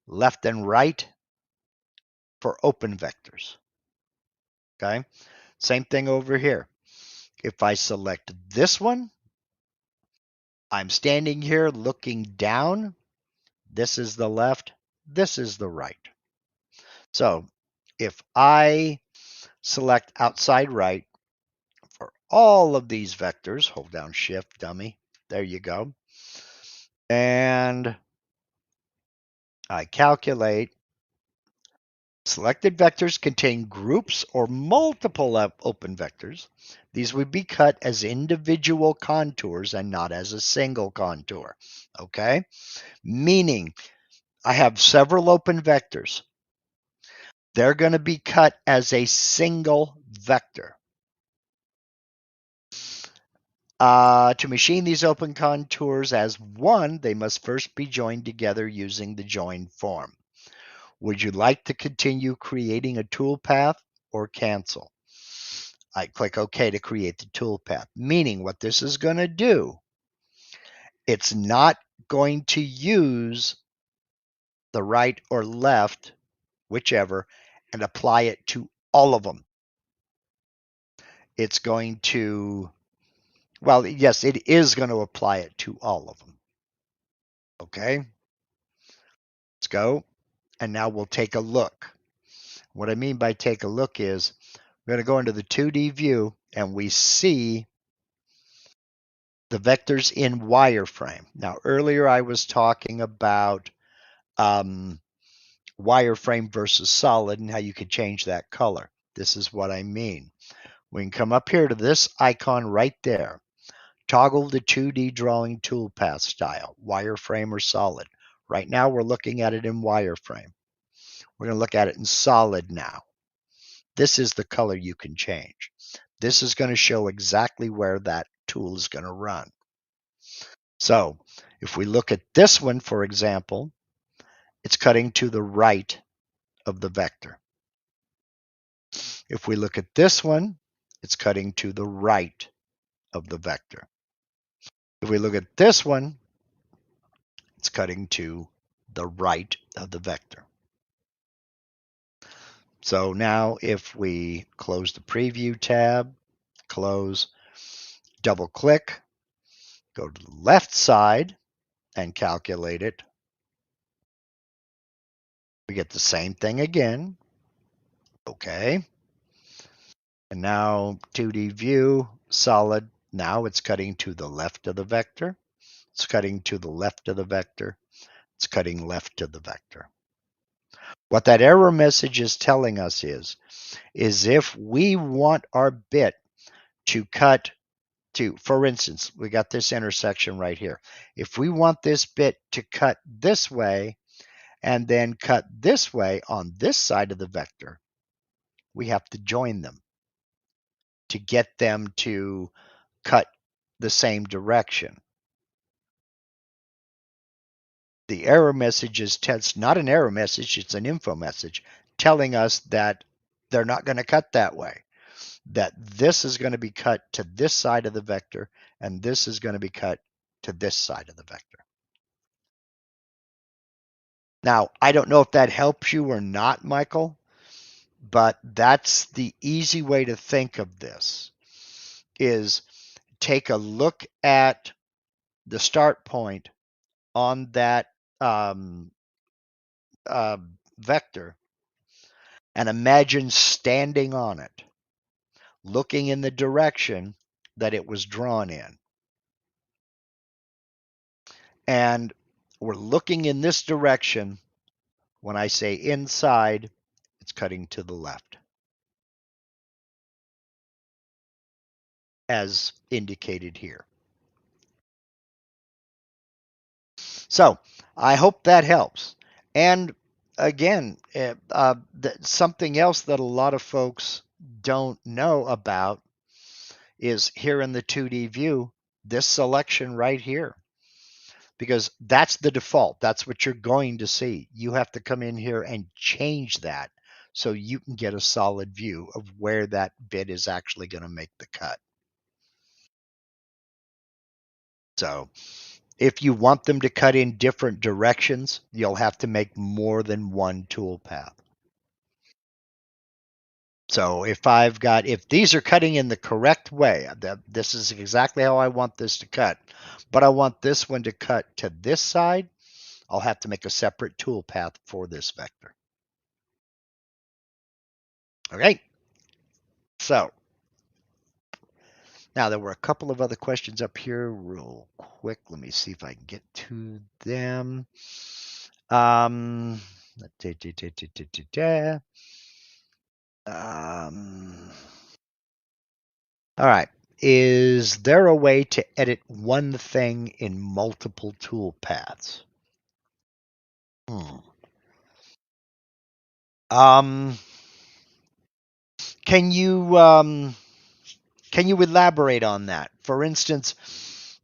left and right for open vectors. Okay, same thing over here. If I select this one, I'm standing here looking down. This is the left, this is the right. So if I select outside right for all of these vectors, hold down shift, dummy, there you go. And I calculate. Selected vectors contain groups or multiple open vectors. These would be cut as individual contours and not as a single contour. Okay? Meaning I have several open vectors. They're going to be cut as a single vector. To machine these open contours as one, they must first be joined together using the join form. Would you like to continue creating a toolpath or cancel? I click OK to create the toolpath, meaning what this is going to do, it's not going to use the right or left, whichever, and apply it to all of them. It's going to, well, yes, it is going to apply it to all of them. Okay, let's go. And now we'll take a look. What I mean by take a look is we're going to go into the 2D view and we see the vectors in wireframe. Now, earlier I was talking about wireframe versus solid and how you could change that color. This is what I mean. We can come up here to this icon right there. Toggle the 2D drawing toolpath style, wireframe or solid. Right now we're looking at it in wireframe. We're going to look at it in solid now. This is the color you can change. This is going to show exactly where that tool is going to run. So if we look at this one, for example, it's cutting to the right of the vector. If we look at this one, it's cutting to the right of the vector. If we look at this one, it's cutting to the right of the vector. So now if we close the preview tab, close, double click, go to the left side and calculate it, we get the same thing again. Okay. And now 2D view, solid. Now it's cutting to the left of the vector. It's cutting to the left of the vector. It's cutting left to the vector. What that error message is telling us is if we want our bit to cut to, for instance, we got this intersection right here. If we want this bit to cut this way and then cut this way on this side of the vector, we have to join them to get them to cut the same direction. The error message is it's not an error message, it's an info message telling us that they're not going to cut that way, that this is going to be cut to this side of the vector and this is going to be cut to this side of the vector. Now, I don't know if that helps you or not, Michael, but that's the easy way to think of this, is take a look at the start point on that vector and imagine standing on it, looking in the direction that it was drawn in. And we're looking in this direction. When I say inside, it's cutting to the left, as indicated here. So I hope that helps. And again, something else that a lot of folks don't know about is here in the 2D view, this selection right here, because that's the default. That's what you're going to see. You have to come in here and change that so you can get a solid view of where that bit is actually going to make the cut. So if you want them to cut in different directions, you'll have to make more than one toolpath. So if these are cutting in the correct way, this is exactly how I want this to cut, but I want this one to cut to this side, I'll have to make a separate toolpath for this vector. Okay. So now there were a couple of other questions up here real quick. Let me see if I can get to them. Um, da, da, da, da, da, da, da. All right. Is there a way to edit one thing in multiple tool paths? Hmm. Um, can you elaborate on that? For instance,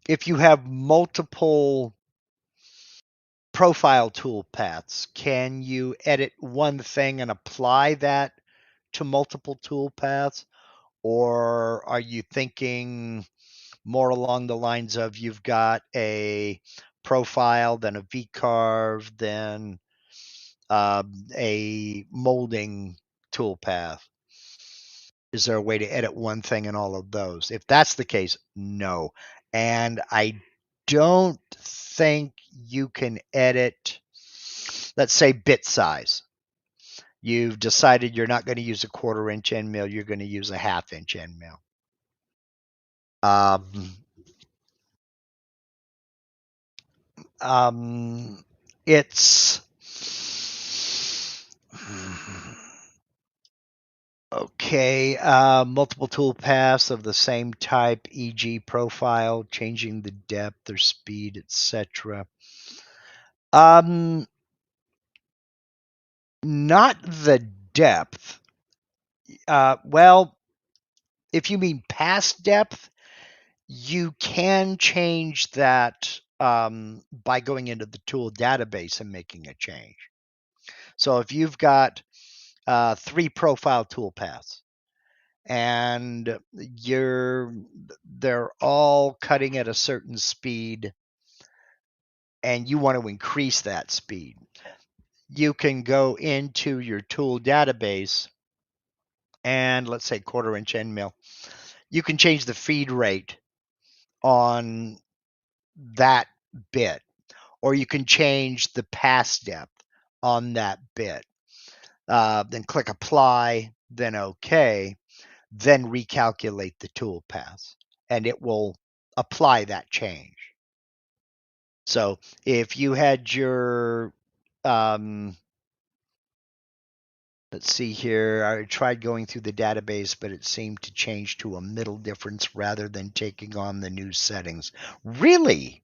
if you have multiple profile tool paths, can you edit one thing and apply that to multiple tool paths? Or are you thinking more along the lines of you've got a profile, then a V-carve, then a molding tool path? Is there a way to edit one thing in all of those? If that's the case, no. And I don't think you can edit, let's say, bit size. You've decided you're not going to use a 1/4 inch end mill, you're going to use a 1/2 inch end mill. Um, it's okay. Multiple tool paths of the same type, e.g., profile, changing the depth or speed, etc. Um, not the depth. Well, if you mean past depth, you can change that by going into the tool database and making a change. So if you've got 3 profile tool paths and they're all cutting at a certain speed and you want to increase that speed, you can go into your tool database and let's say 1/4 inch end mill. You can change the feed rate on that bit, or you can change the pass depth on that bit. Then click apply, then OK, then recalculate the tool paths, and it will apply that change. So if you had your, let's see here, I tried going through the database, but it seemed to change to a middle difference rather than taking on the new settings. Really?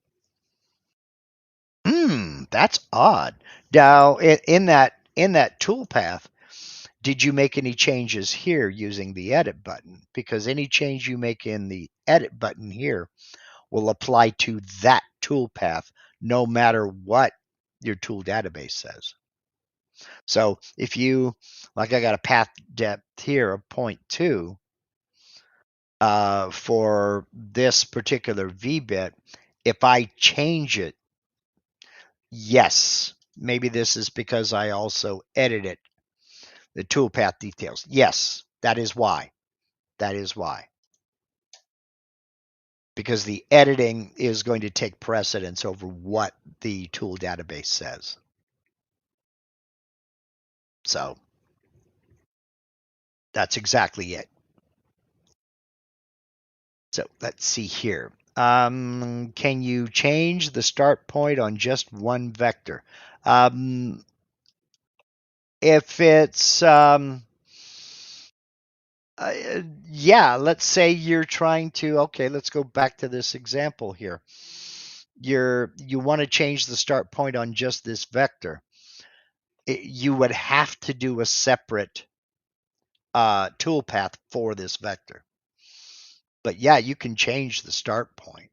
That's odd. Now, in that toolpath, did you make any changes here using the edit button? Because any change you make in the edit button here will apply to that toolpath, no matter what your tool database says. So if you, like I got a path depth here of 0.2 for this particular V bit, if I change it, yes, maybe this is because I also edited the toolpath details. Yes, that is why. That is why. Because the editing is going to take precedence over what the tool database says. So that's exactly it. So let's see here. Can you change the start point on just one vector? If it's yeah, let's say you're trying to, okay, let's go back to this example here. You want to change the start point on just this vector. You would have to do a separate toolpath for this vector. But yeah, you can change the start point.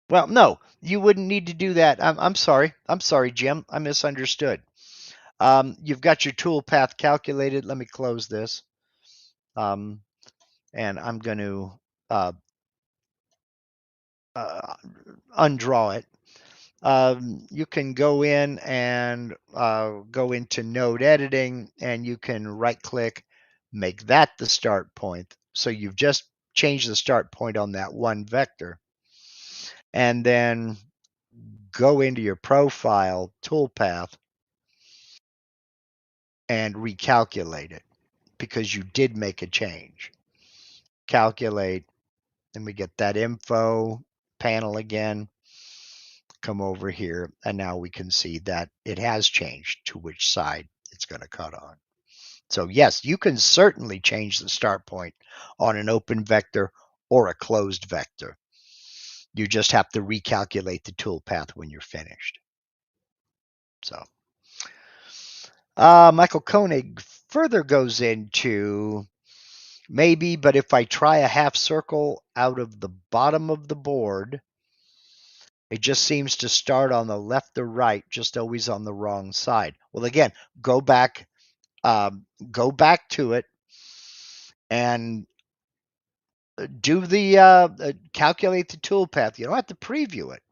Well, no, you wouldn't need to do that. I'm sorry. I'm sorry, Jim. I misunderstood. You've got your toolpath calculated. Let me close this. And I'm going to undraw it. You can go in and go into node editing, and you can right click, make that the start point. So you've just changed the start point on that one vector. And then go into your profile toolpath and recalculate it because you did make a change. Calculate, and we get that info panel again. come over here, and now we can see that it has changed to which side it's going to cut on. So yes, you can certainly change the start point on an open vector or a closed vector. You just have to recalculate the toolpath when you're finished. So Michael Koenig further goes into maybe, but if I try a half circle out of the bottom of the board, it just seems to start on the left or right, just always on the wrong side. Well, again, go back to it and do the calculate the toolpath. You don't have to preview it.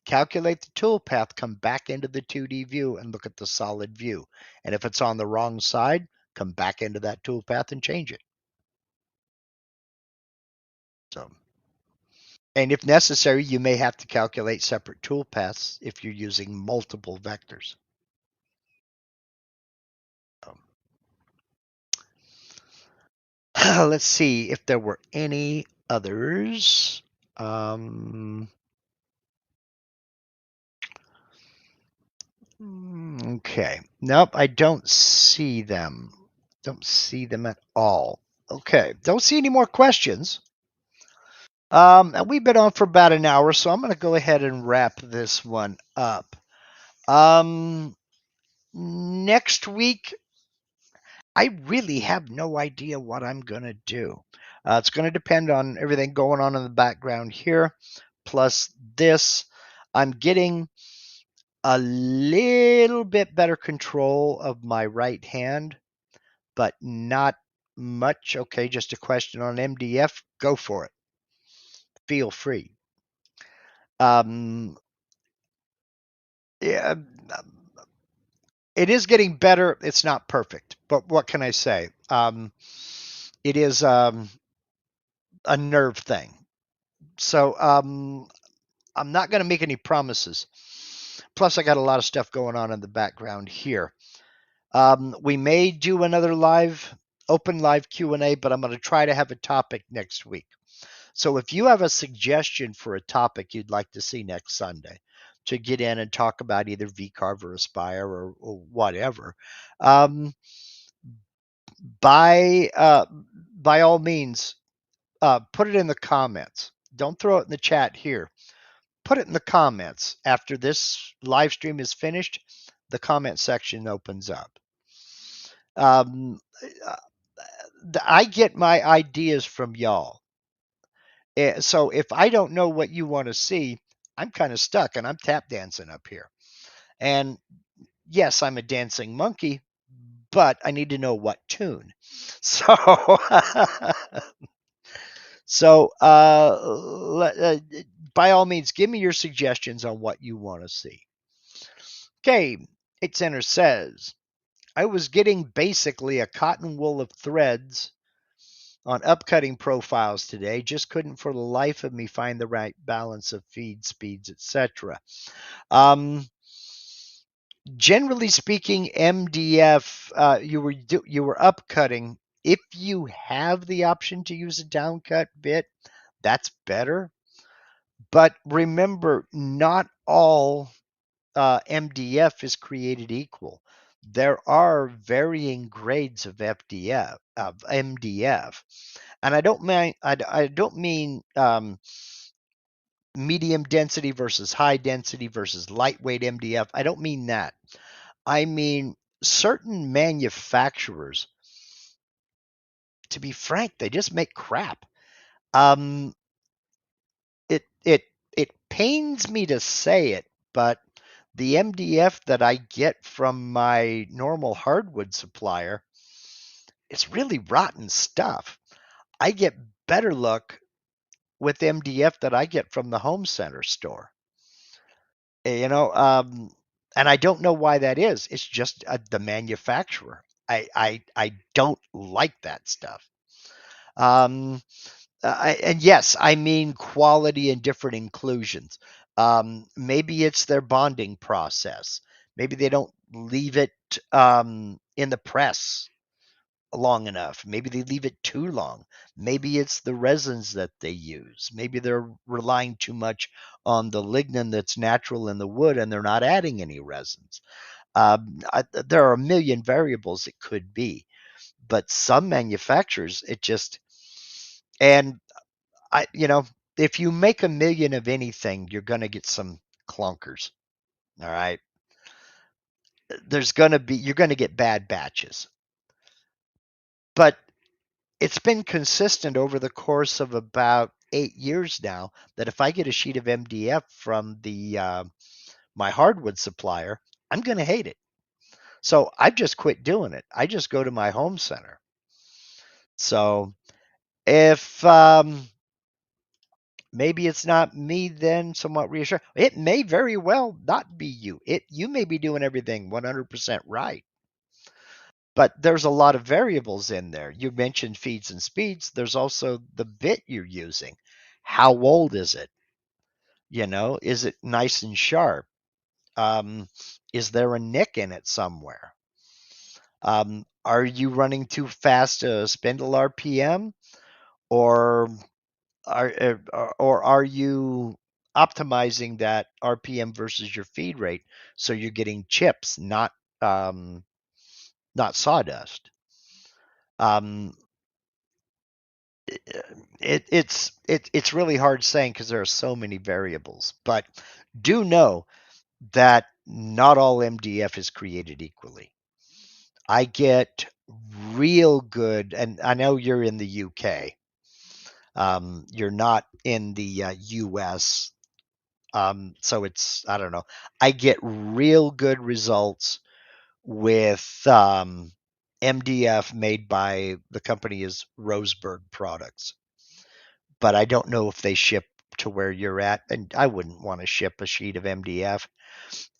Calculate the toolpath, come back into the 2D view and look at the solid view. And if it's on the wrong side, come back into that toolpath and change it. So, and if necessary, you may have to calculate separate toolpaths if you're using multiple vectors. Let's see if there were any others. Okay. Nope, I don't see them. Don't see them at all. Okay. Don't see any more questions. And we've been on for about an hour, so I'm going to go ahead and wrap this one up. Next week, I really have no idea what I'm going to do. It's going to depend on everything going on in the background here, plus this. I'm getting a little bit better control of my right hand, but not much. Okay, just a question on MDF. Go for it. Feel free. Yeah, it is getting better. It's not perfect, but what can I say? It is a nerve thing. So I'm not going to make any promises. Plus, I got a lot of stuff going on in the background here. We may do another open live Q&A, but I'm going to try to have a topic next week. So if you have a suggestion for a topic you'd like to see next Sunday to get in and talk about either VCarve or Aspire or whatever, by all means, put it in the comments. Don't throw it in the chat here. Put it in the comments. After this live stream is finished, the comment section opens up. I get my ideas from y'all. So if I don't know what you want to see, I'm kind of stuck and I'm tap dancing up here. And yes, I'm a dancing monkey, but I need to know what tune. So, by all means, give me your suggestions on what you want to see. Okay, 8 Center says, I was getting basically a cotton wool of threads on upcutting profiles today. Just couldn't for the life of me find the right balance of feed speeds, etc. Generally speaking, MDF, you were upcutting. If you have the option to use a downcut bit, that's better. But remember, not all MDF is created equal. There are varying grades of MDF, and I don't mean medium density versus high density versus lightweight MDF. I don't mean that. I mean certain manufacturers, to be frank, they just make crap. It pains me to say it, but the MDF that I get from my normal hardwood supplier, it's really rotten stuff. I get better luck with MDF that I get from the home center store. And I don't know why that is. It's just the manufacturer. I don't like that stuff. And yes, I mean quality and different inclusions. Maybe it's their bonding process. Maybe they don't leave it in the press long enough. Maybe they leave it too long. Maybe it's the resins that they use. Maybe they're relying too much on the lignin that's natural in the wood and they're not adding any resins. There are a million variables it could be, but some manufacturers, it just, and if you make a million of anything, you're going to get some clunkers. All right. You're going to get bad batches. But it's been consistent over the course of about 8 years now that if I get a sheet of MDF from my hardwood supplier, I'm going to hate it. So I've just quit doing it. I just go to my home center. So if maybe it's not me, then somewhat reassured. It may very well not be you. You may be doing everything 100% right. But there's a lot of variables in there. You mentioned feeds and speeds. There's also the bit you're using. How old is it? Is it nice and sharp? Is there a nick in it somewhere? Are you running too fast to spindle RPM, or are you optimizing that RPM versus your feed rate so you're getting chips, um, not sawdust? Um, it's really hard saying because there are so many variables. But do know that not all MDF is created equally. I get real good, and I know you're in the UK. You're not in the US, so I don't know. I get real good results with MDF made by the company is Roseburg Products, but I don't know if they ship to where you're at, and I wouldn't want to ship a sheet of MDF,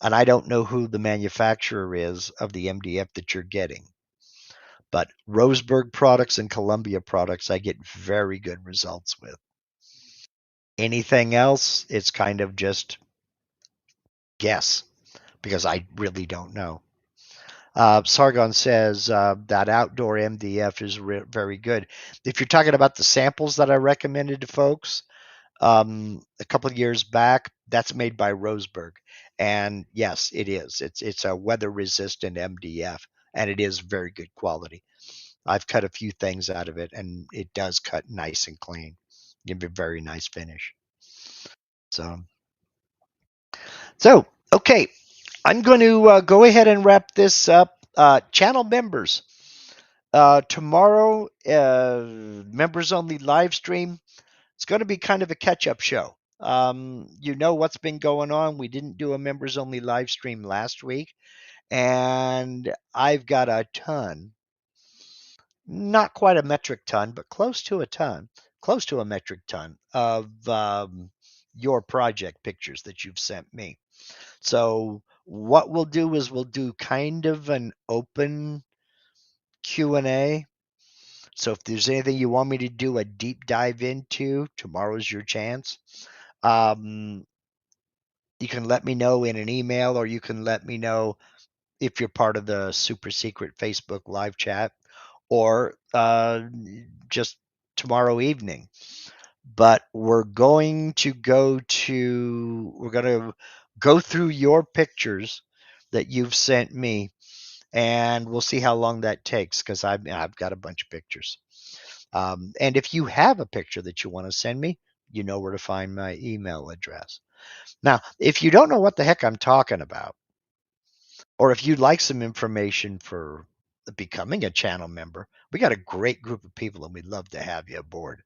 and I don't know who the manufacturer is of the MDF that you're getting. But Roseburg products and Columbia products, I get very good results with. Anything else, it's kind of just guess because I really don't know. Sargon says that outdoor MDF is very good. If you're talking about the samples that I recommended to folks a couple of years back, that's made by Roseburg, and yes, it is. It's a weather resistant MDF, and it is very good quality. I've cut a few things out of it, and it does cut nice and clean. Give a very nice finish. So, so okay, I'm going to go ahead and wrap this up. Channel members, tomorrow, members only live stream. It's going to be kind of a catch up show. You know what's been going on. We didn't do a members only live stream last week, and I've got a ton, not quite a metric ton, but close to a metric ton of your project pictures that you've sent me. So what we'll do is we'll do kind of an open Q&A. So if there's anything you want me to do a deep dive into, tomorrow's your chance. Um, you can let me know in an email, or you can let me know if you're part of the super secret Facebook live chat, or just tomorrow evening. But we're going to go through your pictures that you've sent me, and we'll see how long that takes because I've got a bunch of pictures. And if you have a picture that you want to send me, you know where to find my email address. Now, if you don't know what the heck I'm talking about, or if you'd like some information for becoming a channel member, we got a great group of people and we'd love to have you aboard.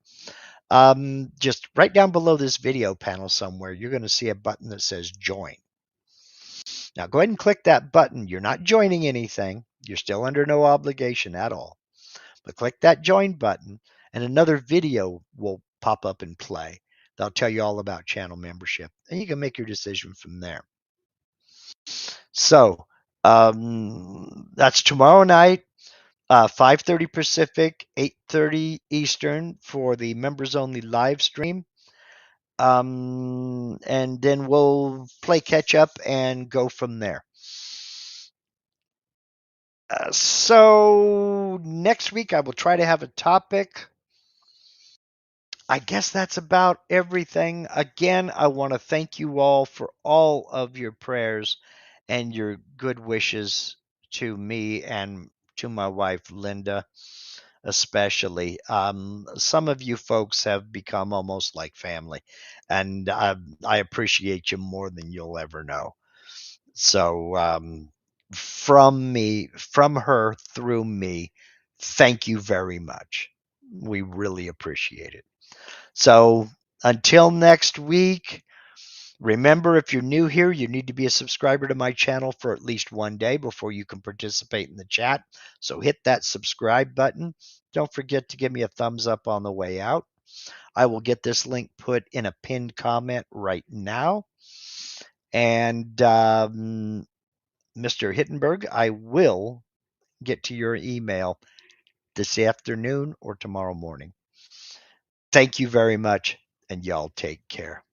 Just right down below this video panel somewhere, you're going to see a button that says join. Now go ahead and click that button. You're not joining anything. You're still under no obligation at all. But click that join button and another video will pop up and play. They'll tell you all about channel membership and you can make your decision from there. So that's tomorrow night, 5:30 Pacific, 8:30 Eastern for the members only live stream. And then we'll play catch up and go from there. So next week I will try to have a topic. I guess that's about everything. Again, I want to thank you all for all of your prayers and your good wishes to me and to my wife, Linda, especially. Some of you folks have become almost like family, and I appreciate you more than you'll ever know. So, from me, from her through me, thank you very much. We really appreciate it. So, until next week, remember if you're new here, you need to be a subscriber to my channel for at least 1 day before you can participate in the chat. So, hit that subscribe button. Don't forget to give me a thumbs up on the way out. I will get this link put in a pinned comment right now. And Mr. Hittenberg, I will get to your email this afternoon or tomorrow morning. Thank you very much, and y'all take care.